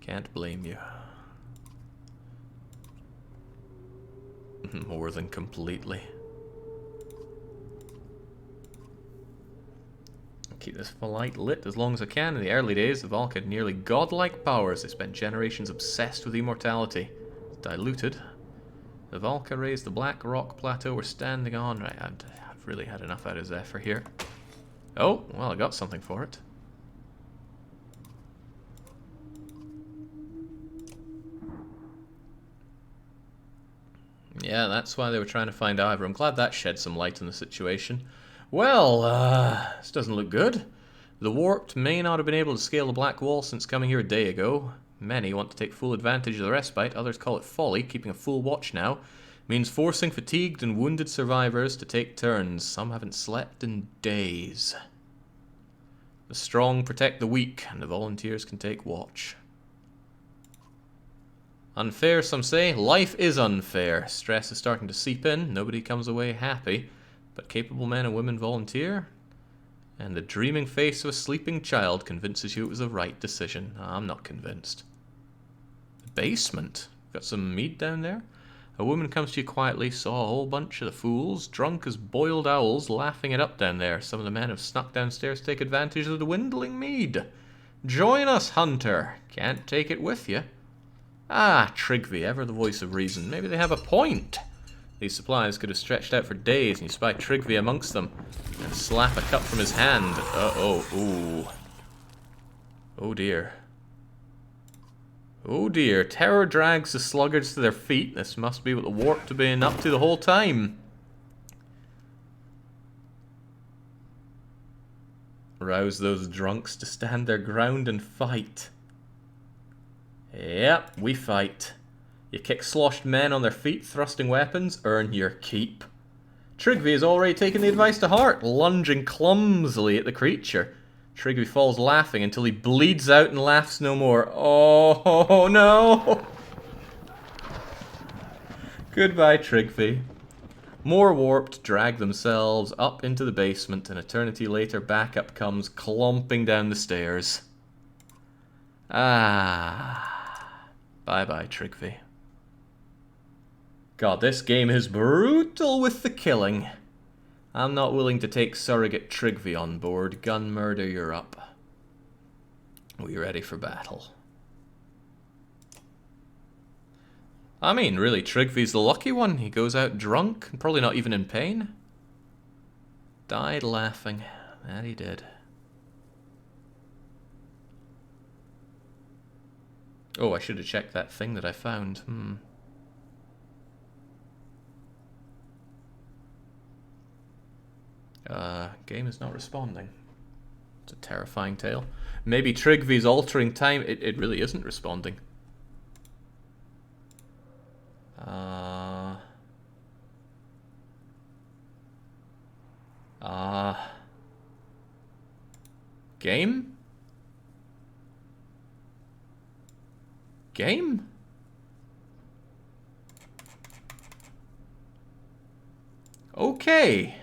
Can't blame you. More than completely. Keep this light lit as long as I can. In the early days, the Valk had nearly godlike powers. They spent generations obsessed with immortality. Diluted. The Valka raised the black rock plateau we're standing on. Right, I've really had enough out of Zephyr here. Oh, well, I got something for it. Yeah, that's why they were trying to find Ivor. I'm glad that shed some light on the situation. Well, this doesn't look good. The Warped may not have been able to scale the Black Wall since coming here a day ago. Many want to take full advantage of the respite, others call it folly. Keeping a full watch now means forcing fatigued and wounded survivors to take turns. Some haven't slept in days. The strong protect the weak, and the volunteers can take watch. Unfair, some say. Life is unfair. Stress is starting to seep in. Nobody comes away happy. But capable men and women volunteer. And the dreaming face of a sleeping child convinces you it was the right decision. I'm not convinced. The basement? Got some meat down there? A woman comes to you quietly, saw a whole bunch of the fools, drunk as boiled owls, laughing it up down there. Some of the men have snuck downstairs to take advantage of the dwindling mead. Join us, hunter. Can't take it with you. Ah, Trigvi, ever the voice of reason. Maybe they have a point. These supplies could have stretched out for days, and you spy Trigvi amongst them, and slap a cup from his hand. Uh-oh, ooh. Oh dear. Oh dear, terror drags the sluggards to their feet. This must be what the Warped have been up to the whole time. Rouse those drunks to stand their ground and fight. Yep, we fight. You kick sloshed men on their feet, thrusting weapons, earn your keep. Trigvi has already taken the advice to heart, lunging clumsily at the creature. Trigvi falls laughing until he bleeds out and laughs no more. Oh no! Goodbye, Trigvi. More Warped drag themselves up into the basement, and eternity later backup comes clomping down the stairs. Ah. Bye-bye, Trigvi. God, this game is brutal with the killing. I'm not willing to take surrogate Trigvi on board. Gun murder, you're up. We ready for battle? I mean, really, Trigvi's the lucky one. He goes out drunk, and probably not even in pain. Died laughing. That he did. Oh, I should have checked that thing that I found. Game is not responding. It's a terrifying tale. Maybe Trigvi's altering time. It really isn't responding. Game? Game? Okay.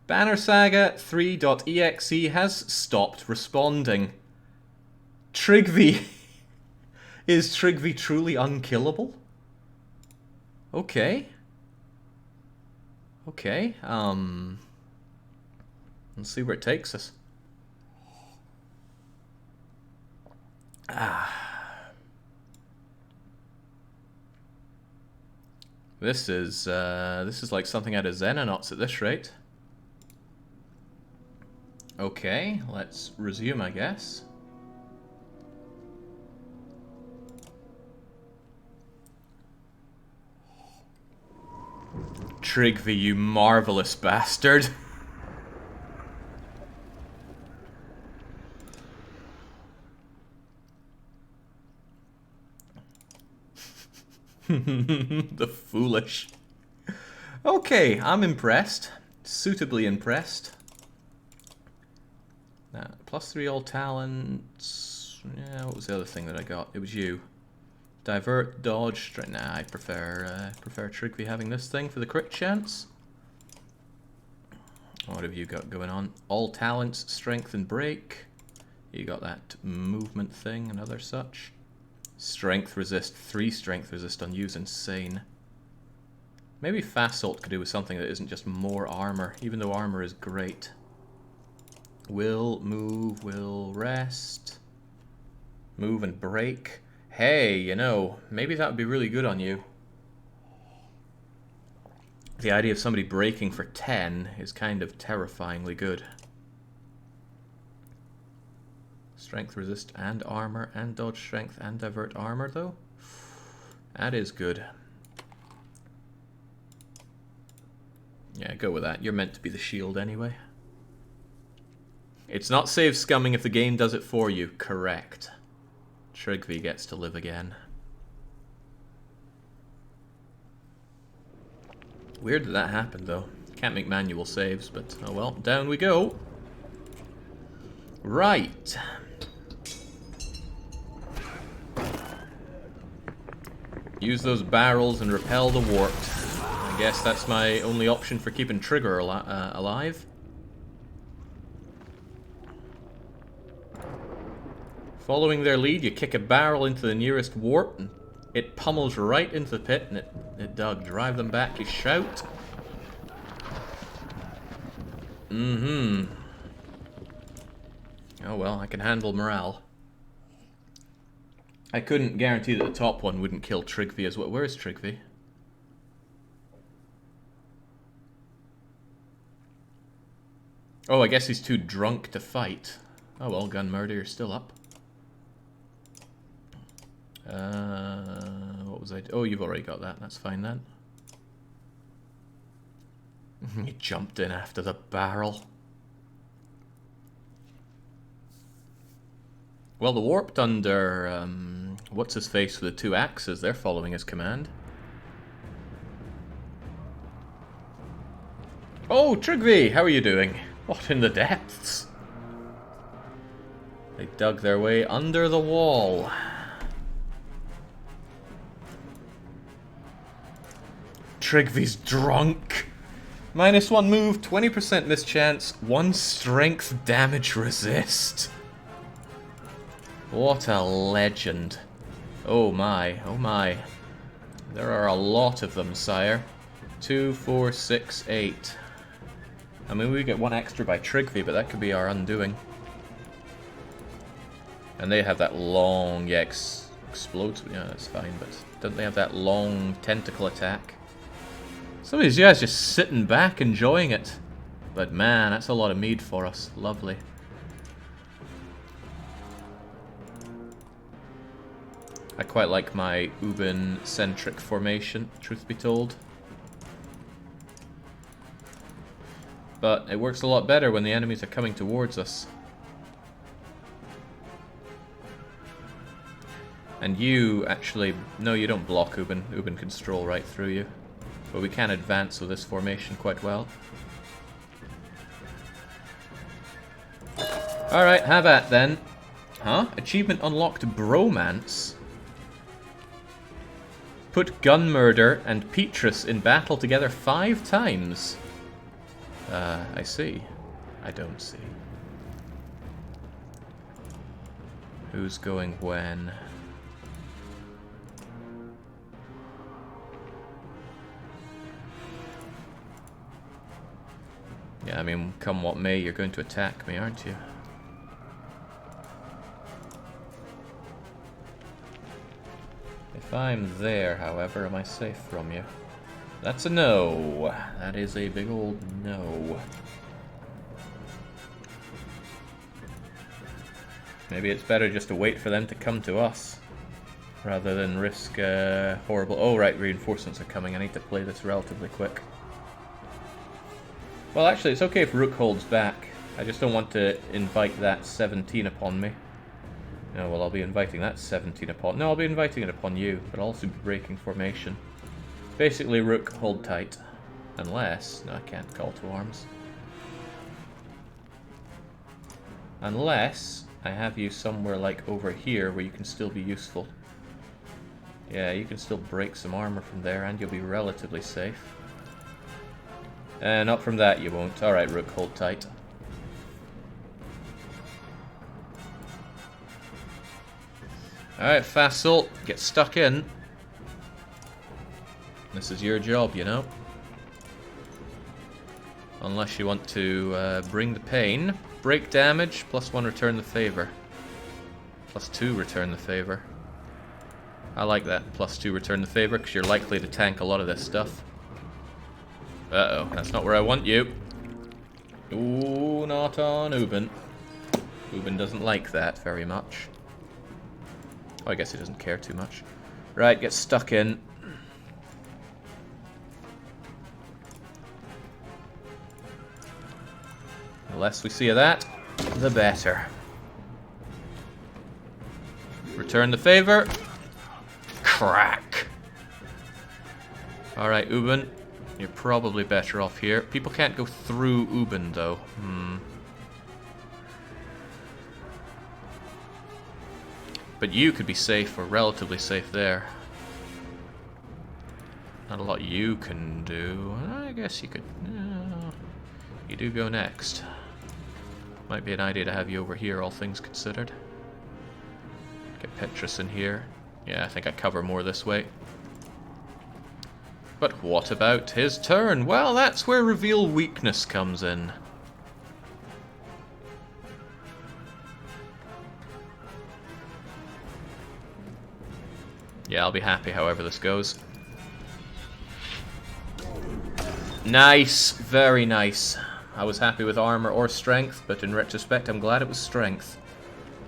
Banner Saga 3.exe has stopped responding. Trigvi. Is Trigvi truly unkillable? Okay. Okay, let's see where it takes us. This is like something out of Xenonauts at this rate. Okay, let's resume, I guess. Trigvi, you marvelous bastard. The foolish. Okay, I'm impressed. Suitably impressed. +3 all talents. Yeah, what was the other thing that I got? It was you. Divert, dodge. Nah, I prefer Trigby having this thing for the crit chance. What have you got going on? All talents, strength and break. You got that movement thing and other such. Strength resist, 3 strength resist on use, insane. Maybe Fasalt could do with something that isn't just more armor, even though armor is great. Will, move, will, rest. Move and break. Hey, you know, maybe that would be really good on you. The idea of somebody breaking for 10 is kind of terrifyingly good. Strength resist and armor and dodge strength and divert armor though. That is good. Yeah, go with that. You're meant to be the shield anyway. It's not save scumming if the game does it for you. Correct. Trigby gets to live again. Weird that happened though. Can't make manual saves, but oh well. Down we go. Right. Use those barrels and repel the warped. I guess that's my only option for keeping Trigger alive. Following their lead, you kick a barrel into the nearest warp, and it pummels right into the pit, and it dug. Drive them back, you shout. Oh well, I can handle morale. I couldn't guarantee that the top one wouldn't kill Trigby as well. Where is Trigby? Oh, I guess he's too drunk to fight. Oh well, gun murder, you're still up. What was I... Oh, you've already got that. That's fine then. He jumped in after the barrel. Well, the warped under... what's-his-face with the 2 axes? They're following his command. Oh, Trigby! How are you doing? What in the depths? They dug their way under the wall. Trigby's drunk. -1 move, 20% mischance, 1 strength damage resist. What a legend. Oh my, oh my. There are a lot of them, sire. 2, 4, 6, 8. I mean, we get 1 extra by Trigby, but that could be our undoing. And they have that long, yeah, explodes. Yeah, that's fine, but don't they have that long tentacle attack? Some of these guys just sitting back, enjoying it. But man, that's a lot of mead for us. Lovely. I quite like my Ubin-centric formation, truth be told. But it works a lot better when the enemies are coming towards us. And you actually... No, you don't block Ubin. Ubin can stroll right through you. But we can advance with this formation quite well. Alright, have at then. Huh? Achievement unlocked Bromance. Put Gun Murder and Petrus in battle together 5 times. I see. I don't see. Who's going when? Yeah, I mean, come what may, you're going to attack me, aren't you? If I'm there, however, am I safe from you? That's a no. That is a big old no. Maybe it's better just to wait for them to come to us, rather than risk horrible... Oh, right, reinforcements are coming. I need to play this relatively quick. Well, actually, it's okay if Rook holds back. I just don't want to invite that 17 upon me. No, well, I'll be inviting that 17 upon... No, I'll be inviting it upon you, but I'll also be breaking formation. Basically, Rook, hold tight. Unless... No, I can't call to arms. Unless I have you somewhere like over here where you can still be useful. Yeah, you can still break some armor from there and you'll be relatively safe. Not from that you won't. Alright, Rook, hold tight. Alright, Fassel, get stuck in. This is your job, you know. Unless you want to bring the pain. Break damage, +1 return the favor. +2 return the favor. I like that, +2 return the favor, because you're likely to tank a lot of this stuff. Uh-oh, that's not where I want you. Ooh, not on Ubin. Ubin doesn't like that very much. Oh, I guess he doesn't care too much. Right, get stuck in. The less we see of that, the better. Return the favor. Crack. Alright, Ubin. You're probably better off here. People can't go through Ubin, though. But you could be safe, or relatively safe there. Not a lot you can do. I guess you could... you do go next. Might be an idea to have you over here, all things considered. Get Petrus in here. Yeah, I think I cover more this way. But what about his turn? Well, that's where reveal weakness comes in. Yeah, I'll be happy however this goes. Nice, very nice. I was happy with armor or strength, but in retrospect I'm glad it was strength.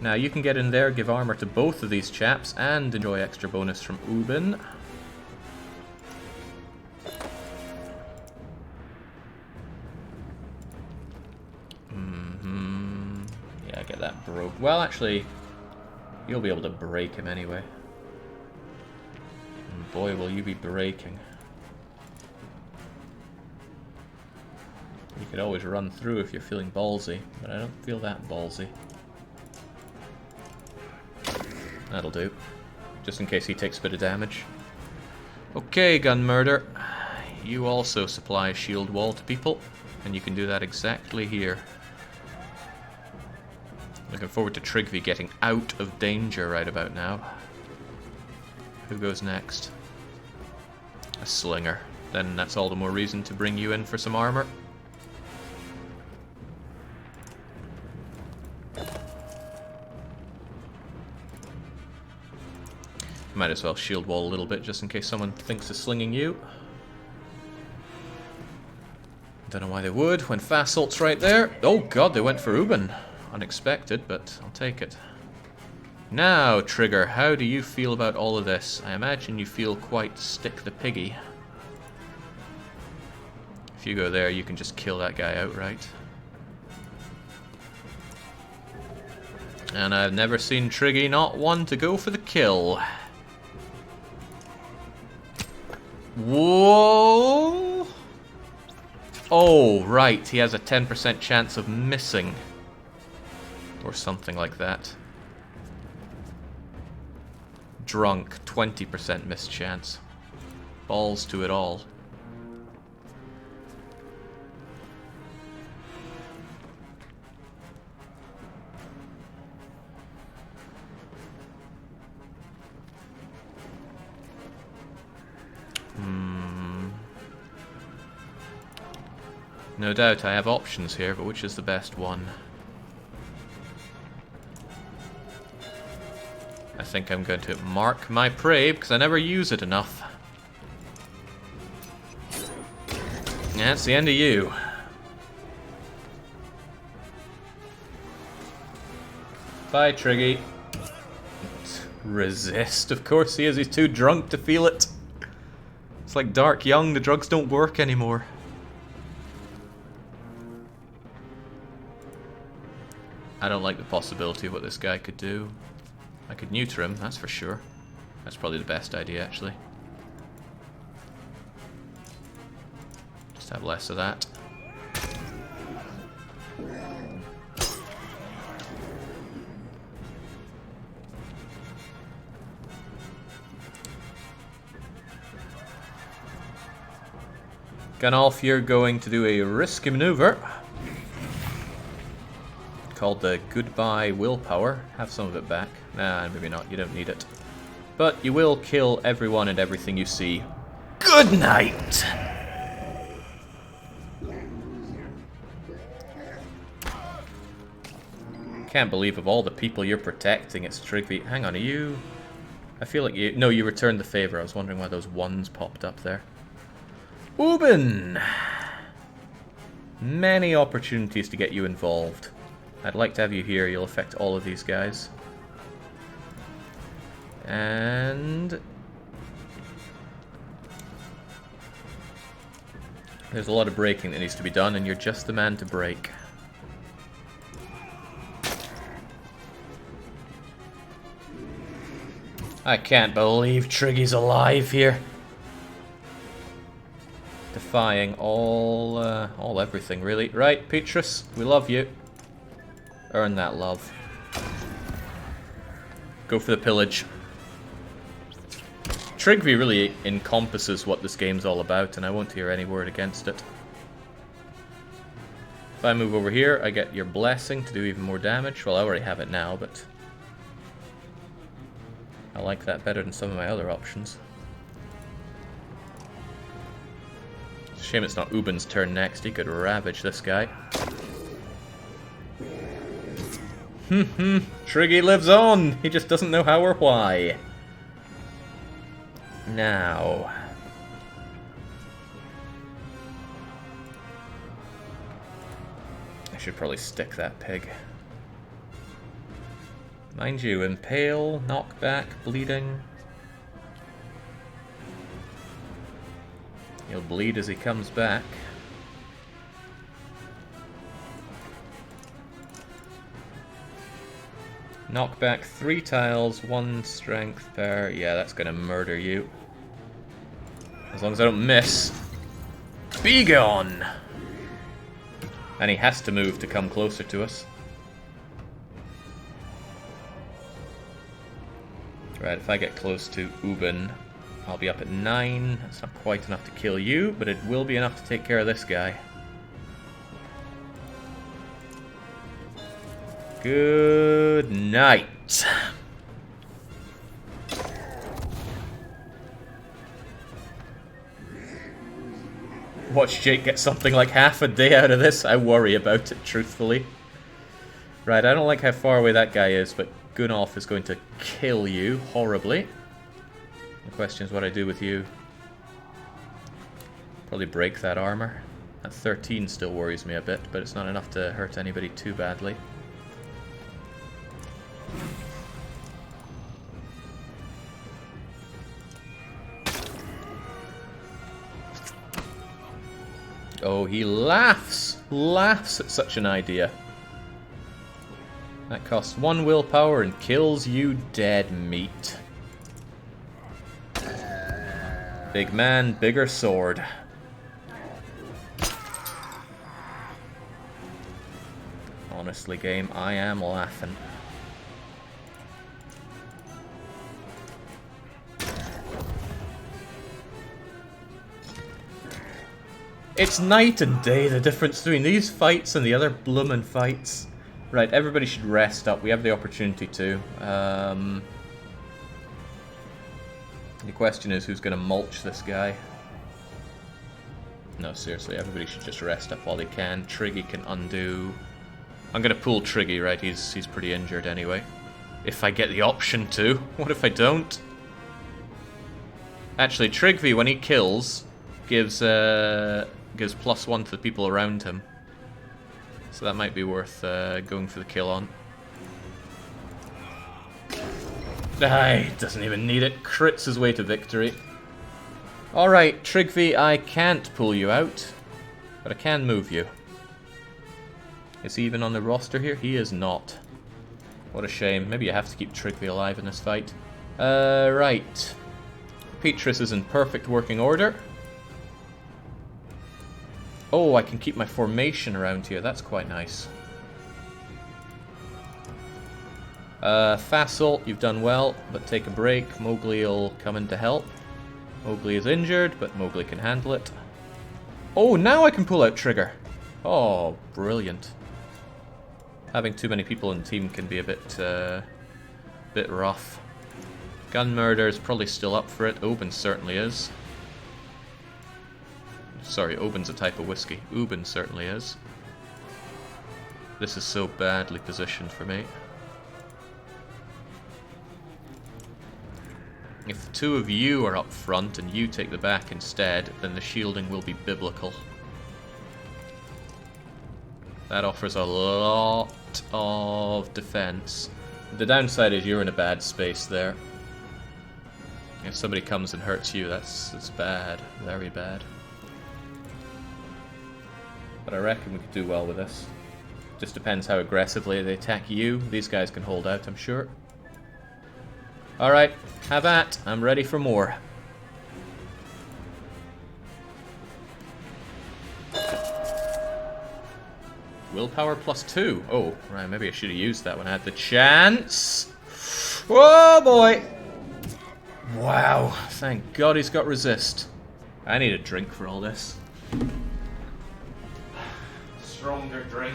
Now you can get in there, give armor to both of these chaps, and enjoy extra bonus from Ubin. Yeah, get that broke. Well, actually, you'll be able to break him anyway. And boy, will you be breaking. You could always run through if you're feeling ballsy, but I don't feel that ballsy. That'll do. Just in case he takes a bit of damage. Okay, Gun Murder. You also supply a shield wall to people, and you can do that exactly here. Looking forward to Trigvi getting out of danger right about now. Who goes next? A Slinger. Then that's all the more reason to bring you in for some armor. Might as well shield wall a little bit just in case someone thinks of slinging you. Don't know why they would when Fassalt's right there. Oh god, they went for Ubin. Unexpected, but I'll take it. Now, Trigger, how do you feel about all of this? I imagine you feel quite stick the piggy. If you go there, you can just kill that guy outright. And I've never seen Triggy not one to go for the kill. Whoa! Oh, right, he has a 10% chance of missing. Or something like that. Drunk, 20% miss chance. Balls to it all. No doubt I have options here, but which is the best one? I think I'm going to mark my prey, because I never use it enough. Yeah, it's the end of you. Bye, Triggy. Resist, of course he is. He's too drunk to feel it. It's like Dark Young, the drugs don't work anymore. I don't like the possibility of what this guy could do. I could neuter him, that's for sure. That's probably the best idea, actually. Just have less of that. Ganolf, you're going to do a risky maneuver called the Goodbye Willpower. Have some of it back. Nah, maybe not. You don't need it. But you will kill everyone and everything you see. Good night! Can't believe of all the people you're protecting, it's Trigvi. Hang on, are you... I feel like you... No, you returned the favor. I was wondering why those ones popped up there. Ubin! Many opportunities to get you involved. I'd like to have you here. You'll affect all of these guys. And... there's a lot of breaking that needs to be done, and you're just the man to break. I can't believe Triggy's alive here. Defying all everything, really. Right, Petrus, we love you. Earn that love. Go for the pillage. Trigvi really encompasses what this game's all about, and I won't hear any word against it. If I move over here, I get your blessing to do even more damage. Well, I already have it now, but I like that better than some of my other options. Shame it's not Ubin's turn next. He could ravage this guy. Triggy lives on! He just doesn't know how or why. Now... I should probably stick that pig. Mind you, impale, knockback, bleeding. He'll bleed as he comes back. Knockback 3 tiles, 1 strength per... yeah, that's gonna murder you. As long as I don't miss. Be gone! And he has to move to come closer to us. Right, if I get close to Ubin, I'll be up at 9. That's not quite enough to kill you, but it will be enough to take care of this guy. Good night. Watch Jake get something like half a day out of this. I worry about it, truthfully. Right, I don't like how far away that guy is, but Gunolf is going to kill you horribly. The question is what I do with you. Probably break that armor. That 13 still worries me a bit, but it's not enough to hurt anybody too badly. Oh, he laughs! Laughs at such an idea. That costs 1 willpower and kills you dead meat. Big man, bigger sword. Honestly, game, I am laughing. It's night and day, the difference between these fights and the other bloomin' fights. Right, everybody should rest up. We have the opportunity to. The question is who's going to mulch this guy. No, seriously, everybody should just rest up while they can. Triggy can undo. I'm going to pull Triggy, right? He's pretty injured anyway. If I get the option to. What if I don't? Actually, Trigvi, when he kills, gives +1 to the people around him. So that might be worth going for the kill on. He doesn't even need it. Crits his way to victory. Alright, Trigvi, I can't pull you out, but I can move you. Is he even on the roster here? He is not. What a shame. Maybe you have to keep Trigvi alive in this fight. Right. Petrus is in perfect working order. Oh, I can keep my formation around here. That's quite nice. Facile, you've done well, but take a break. Mowgli will come in to help. Mowgli is injured, but Mowgli can handle it. Oh, now I can pull out Trigger. Oh, brilliant. Having too many people in the team can be a bit rough. Gun Murder is probably still up for it. Oben certainly is. Sorry, Oben's a type of whiskey. Oben certainly is. This is so badly positioned for me. If the two of you are up front and you take the back instead, then the shielding will be biblical. That offers a lot of defense. The downside is you're in a bad space there. If somebody comes and hurts you, that's bad. Very bad. But I reckon we could do well with this. Just depends how aggressively they attack you. These guys can hold out, I'm sure. Alright, have at. I'm ready for more. Willpower +2. Oh, right, maybe I should have used that when I had the chance. Oh boy! Wow, thank God he's got resist. I need a drink for all this. Stronger drink.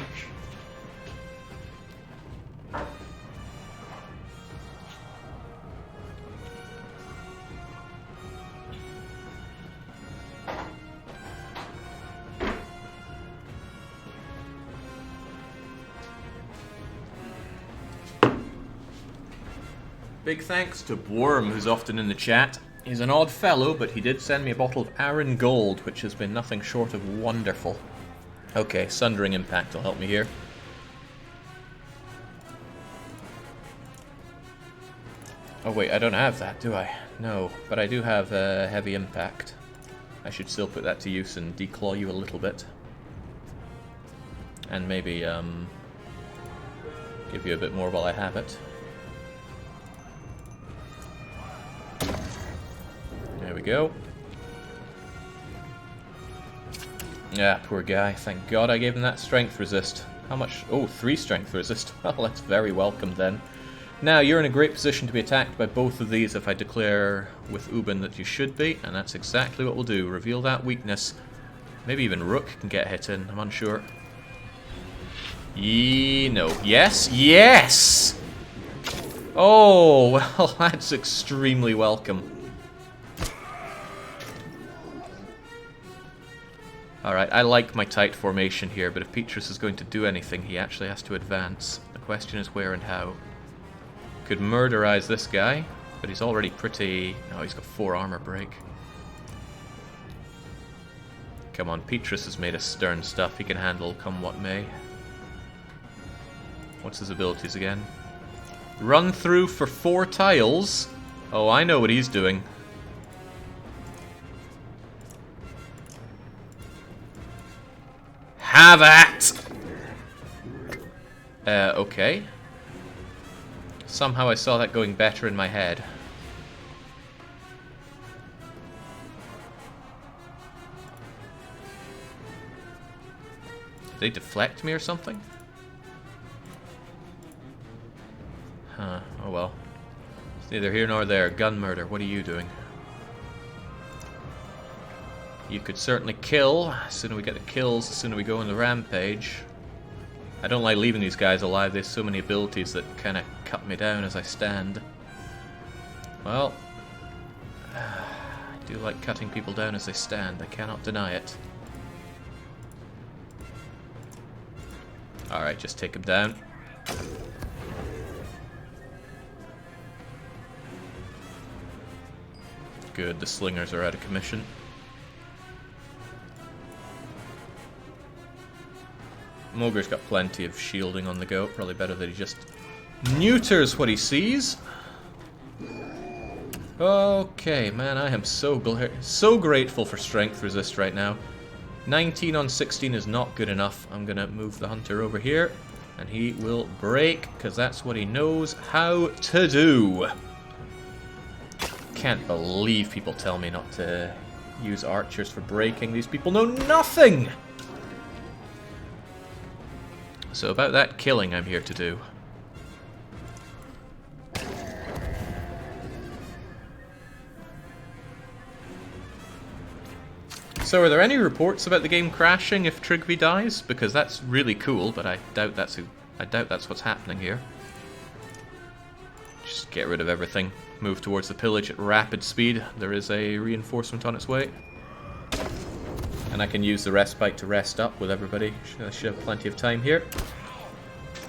Big thanks to Worm, who's often in the chat. He's an odd fellow, but he did send me a bottle of Aran Gold, which has been nothing short of wonderful. Okay, Sundering Impact will help me here. Oh wait, I don't have that, do I? No, but I do have Heavy Impact. I should still put that to use and declaw you a little bit. And maybe, give you a bit more while I have it. There we go. Yeah, poor guy. Thank God I gave him that strength resist. How much? Oh, 3 strength resist. Well, that's very welcome then. Now, you're in a great position to be attacked by both of these if I declare with Ubin that you should be, and that's exactly what we'll do. Reveal that weakness. Maybe even Rook can get hit in, I'm unsure. No. Yes? Yes! Oh, well, that's extremely welcome. Alright, I like my tight formation here, but if Petrus is going to do anything, he actually has to advance. The question is where and how. Could murderize this guy, but he's already pretty... Oh, he's got 4 armor break. Come on, Petrus has made us stern stuff he can handle come what may. What's his abilities again? Run through for 4 tiles? Oh, I know what he's doing. Have at! Okay. Somehow I saw that going better in my head. Did they deflect me or something? Huh, oh well. It's neither here nor there. Gun Murder, what are you doing? You could certainly kill. The sooner we get the kills, the sooner we go on the rampage. I don't like leaving these guys alive. There's so many abilities that kind of cut me down as I stand. Well, I do like cutting people down as they stand. I cannot deny it. Alright, just take him down. Good, the slingers are out of commission. Mogre's got plenty of shielding on the go. Probably better that he just neuters what he sees. Okay, man, I am so grateful for strength resist right now. 19 on 16 is not good enough. I'm gonna move the hunter over here, and he will break, because that's what he knows how to do. Can't believe people tell me not to use archers for breaking. These people know nothing! So about that killing I'm here to do. So are there any reports about the game crashing if Trigby dies? Because that's really cool, but I doubt that's what's happening here. Just get rid of everything. Move towards the pillage at rapid speed. There is a reinforcement on its way. And I can use the respite to rest up with everybody. I should have plenty of time here.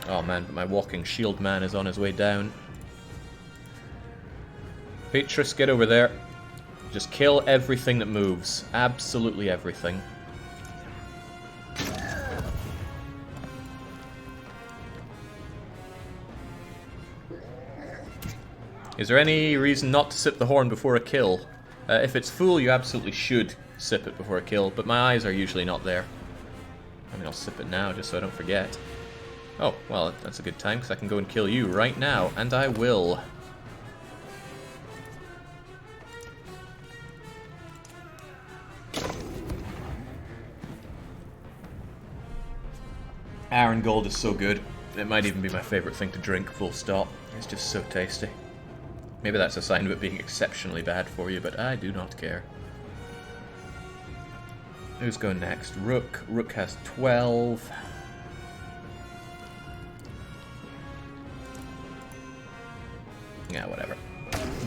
Oh man, but my walking shield man is on his way down. Petrus, get over there. Just kill everything that moves. Absolutely everything. Is there any reason not to sip the horn before a kill? If it's full, you absolutely should sip it before a kill, but my eyes are usually not there. I mean, I'll sip it now just so I don't forget. Oh, well, that's a good time, because I can go and kill you right now, and I will. Iron Gold is so good. It might even be my favourite thing to drink, full stop. It's just so tasty. Maybe that's a sign of it being exceptionally bad for you, but I do not care. Who's going next? Rook. Rook has 12. Yeah, whatever.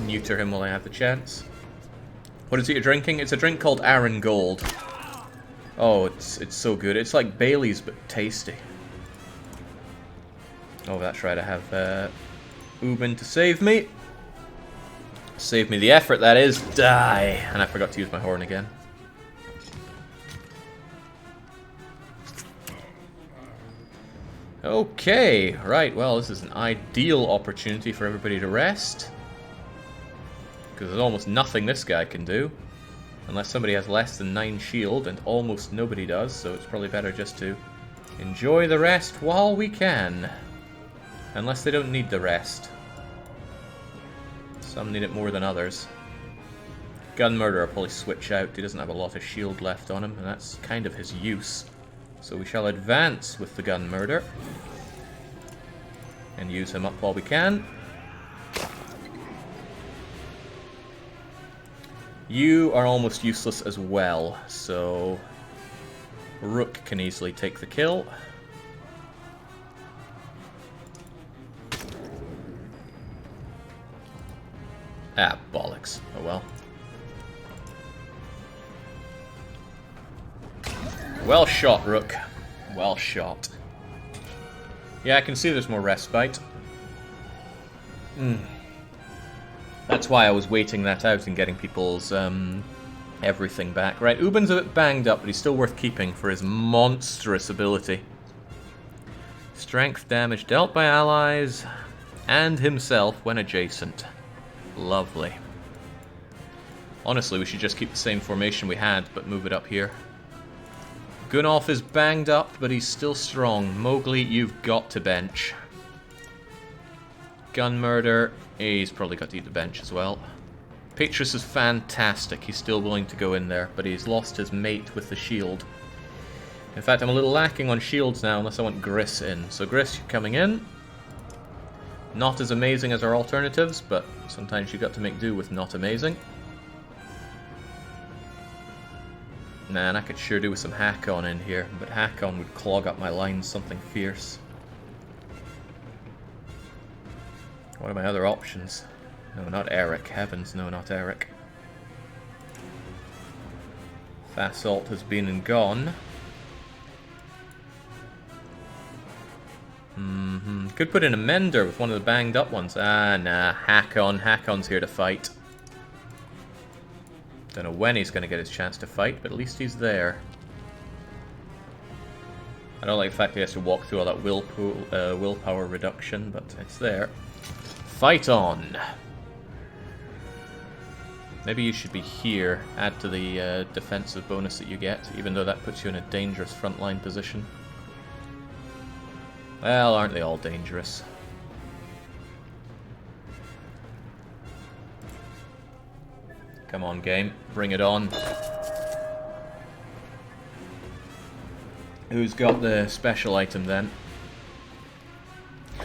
Neuter him while I have the chance. What is it you're drinking? It's a drink called Iron Gold. Oh, it's so good. It's like Bailey's, but tasty. Oh, that's right. I have Ubin to save me. Save me the effort, that is. Die! And I forgot to use my horn again. Okay, right. Well, this is an ideal opportunity for everybody to rest. Because there's almost nothing this guy can do. Unless somebody has less than 9 shield, and almost nobody does, so it's probably better just to enjoy the rest while we can. Unless they don't need the rest. Some need it more than others. Gun Murder will probably switch out. He doesn't have a lot of shield left on him, and that's kind of his use. So we shall advance with the Gun Murder. And use him up while we can. You are almost useless as well, so Rook can easily take the kill. Ah, bollocks. Oh well. Well shot, Rook. Well shot. Yeah, I can see there's more respite. That's why I was waiting that out and getting people's everything back. Right, Ubin's a bit banged up, but he's still worth keeping for his monstrous ability. Strength damage dealt by allies and himself when adjacent. Lovely. Honestly, we should just keep the same formation we had, but move it up here. Gunolf is banged up, but he's still strong. Mowgli, you've got to bench. Gun Murder, he's probably got to eat the bench as well. Petrus is fantastic. He's still willing to go in there, but he's lost his mate with the shield. In fact, I'm a little lacking on shields now, unless I want Gris in. So Gris, you're coming in. Not as amazing as our alternatives, but sometimes you got to make do with not amazing. Man, I could sure do with some Hakon in here, but Hakon would clog up my lines something fierce. What are my other options? No, not Eric. Heavens, no, not Eric. Fasalt has been and gone. Could put in a Mender with one of the banged up ones. Ah, nah. Hakon. Hakon's here to fight. Don't know when he's going to get his chance to fight, but at least he's there. I don't like the fact he has to walk through all that willpower reduction, but it's there. Fight on! Maybe you should be here. Add to the defensive bonus that you get, even though that puts you in a dangerous frontline position. Well, aren't they all dangerous? Come on, game. Bring it on. Who's got the special item then?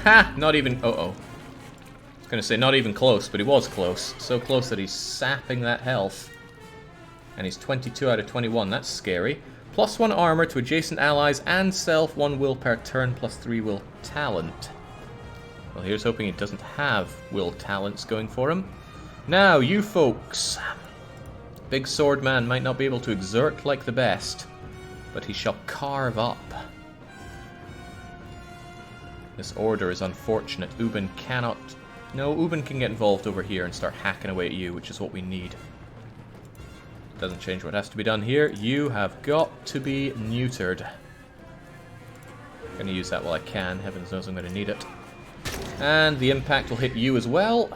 Ha! Not even... Uh-oh. I was going to say not even close, but he was close. So close that he's sapping that health. And he's 22 out of 21. That's scary. +1 armor to adjacent allies and self. 1 will per turn, +3 will talent. Well, here's hoping he doesn't have will talents going for him. Now, you folks. Big sword man might not be able to exert like the best, but he shall carve up. This order is unfortunate. Ubin cannot... No, Ubin can get involved over here and start hacking away at you, which is what we need. Doesn't change what has to be done here. You have got to be neutered. I'm going to use that while I can. Heavens knows I'm going to need it. And the impact will hit you as well.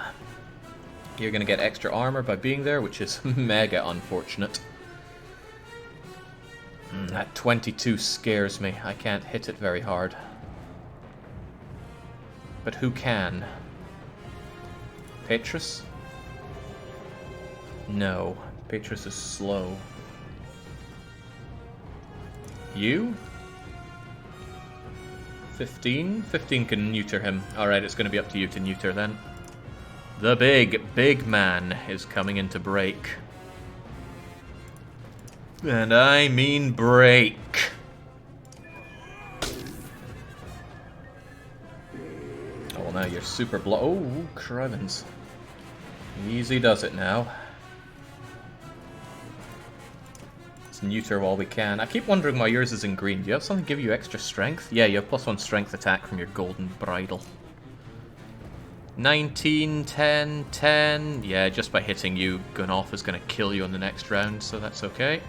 You're going to get extra armor by being there, which is mega unfortunate. That 22 scares me. I can't hit it very hard. But who can? Petrus? No. Petrus is slow. You? 15? 15 can neuter him. Alright, it's going to be up to you to neuter then. The big man is coming in to break. And I mean break. Oh, well, now you're super Oh, crevens. Easy does it now. Let's neuter while we can. I keep wondering why yours is in green. Do you have something to give you extra strength? Yeah, you have +1 strength attack from your golden bridle. 19, 10, 10. Yeah, just by hitting you, Gunolf is going to kill you on the next round, so that's okay.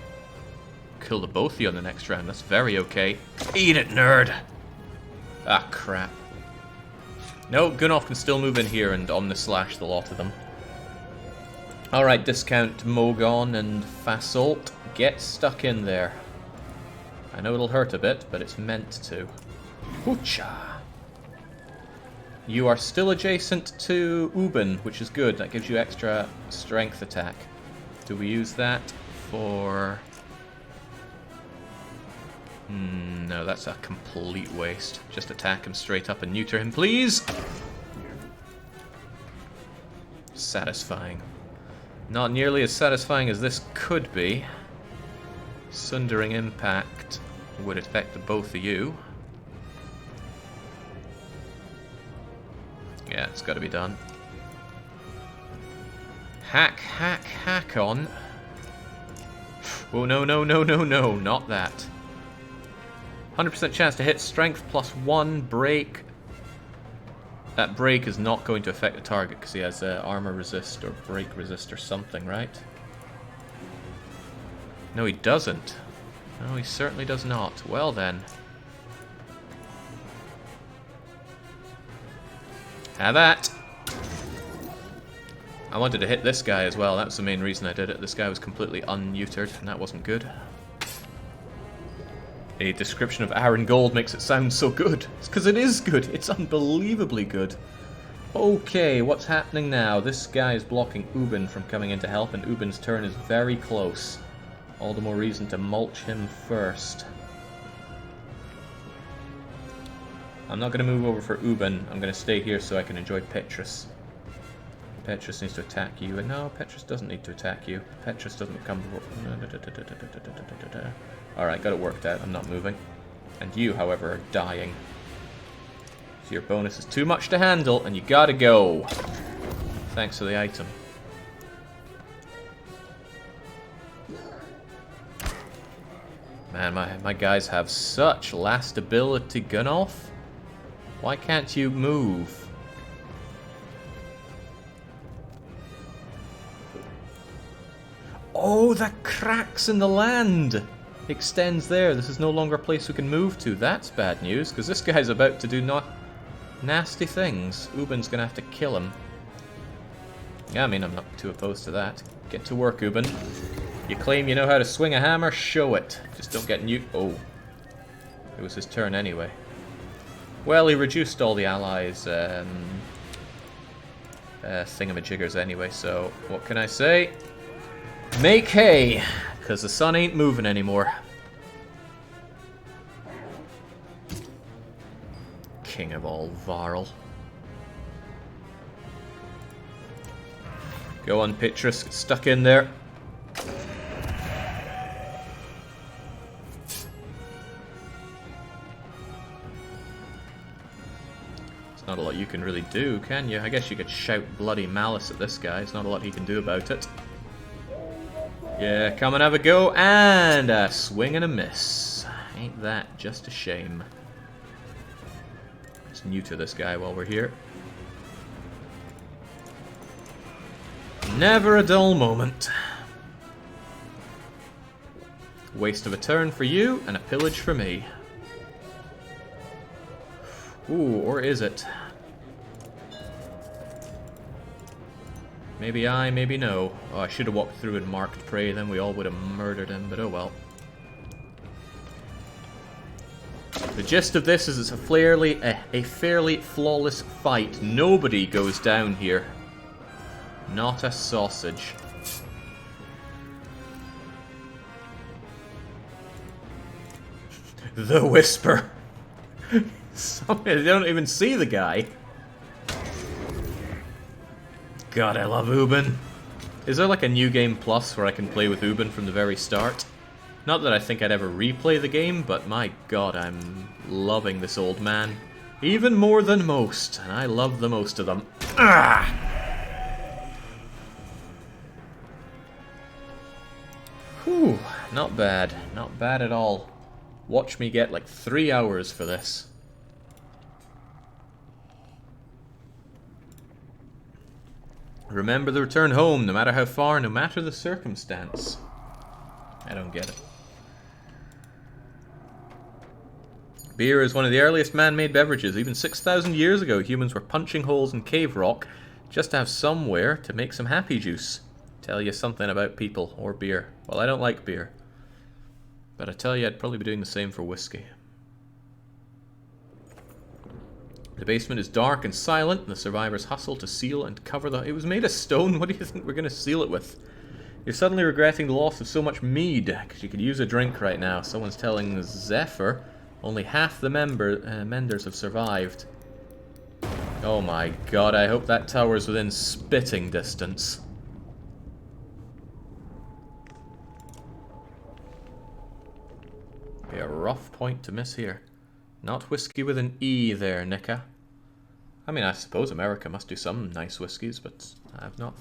Kill the both of you on the next round, that's very okay. Eat it, nerd! Ah, crap. No, Gunolf can still move in here and omnislash the lot of them. Alright, discount Mogon and Fasolt. Get stuck in there. I know it'll hurt a bit, but it's meant to. Hoocha! You are still adjacent to Ubin, which is good. That gives you extra strength attack. Do we use that for... no, that's a complete waste. Just attack him straight up and neuter him, please! Satisfying. Not nearly as satisfying as this could be. Sundering Impact would affect the both of you. Yeah, it's got to be done. Hack, hack, hack on. Oh, no, no, no, no, no, not that. 100% chance to hit, strength +1, break. That break is not going to affect the target because he has armor resist or break resist or something, right? No, he doesn't. No, he certainly does not. Well then. Have that! I wanted to hit this guy as well, that was the main reason I did it. This guy was completely unneutered, and that wasn't good. A description of Aaron Gold makes it sound so good. It's because it is good. It's unbelievably good. Okay, what's happening now? This guy is blocking Ubin from coming in to help, and Ubin's turn is very close. All the more reason to mulch him first. I'm not going to move over for Ubin. I'm going to stay here so I can enjoy Petrus. Petrus needs to attack you. And no, Petrus doesn't need to attack you. Petrus doesn't come... Alright, got it worked out. I'm not moving. And you, however, are dying. So your bonus is too much to handle, and you gotta go. Thanks for the item. Man, my guys have such last ability, Gunolf. Why can't you move? Oh, that cracks in the land extends there. This is no longer a place we can move to. That's bad news, because this guy's about to do nasty things. Ubin's going to have to kill him. Yeah, I mean, I'm not too opposed to that. Get to work, Ubin. You claim you know how to swing a hammer? Show it. Just don't get Oh. It was his turn anyway. Well, he reduced all the allies' thingamajiggers anyway, so what can I say? Make hay, because the sun ain't moving anymore. King of all Varl. Go on, Petrus, get stuck in there. There's not a lot you can really do, can you? I guess you could shout bloody malice at this guy. There's not a lot he can do about it. Yeah, come and have a go, and a swing and a miss. Ain't that just a shame? Let's neuter this guy while we're here. Never a dull moment. Waste of a turn for you, and a pillage for me. Ooh, or is it? Maybe I, maybe no. Oh, I should have walked through and marked prey, then we all would have murdered him, but oh well. The gist of this is it's a fairly flawless fight. Nobody goes down here. Not a sausage. The Whisper. They don't even see the guy. God, I love Ubin. Is there like a new game plus where I can play with Ubin from the very start? Not that I think I'd ever replay the game, but my god, I'm loving this old man. Even more than most, and I love the most of them. Ah! Whew, not bad. Not bad at all. Watch me get like 3 hours for this. Remember the return home, no matter how far, no matter the circumstance. I don't get it. Beer is one of the earliest man-made beverages. Even 6,000 years ago, humans were punching holes in cave rock just to have somewhere to make some happy juice. Tell you something about people, or beer. Well, I don't like beer. But I tell you, I'd probably be doing the same for whiskey. The basement is dark and silent, and the survivors hustle to seal and cover the... It was made of stone, what do you think we're going to seal it with? You're suddenly regretting the loss of so much mead, because you could use a drink right now. Someone's telling Zephyr only half the menders have survived. Oh my god, I hope that tower's within spitting distance. Be a rough point to miss here. Not whiskey with an E there, Nika. I mean, I suppose America must do some nice whiskies, but I've not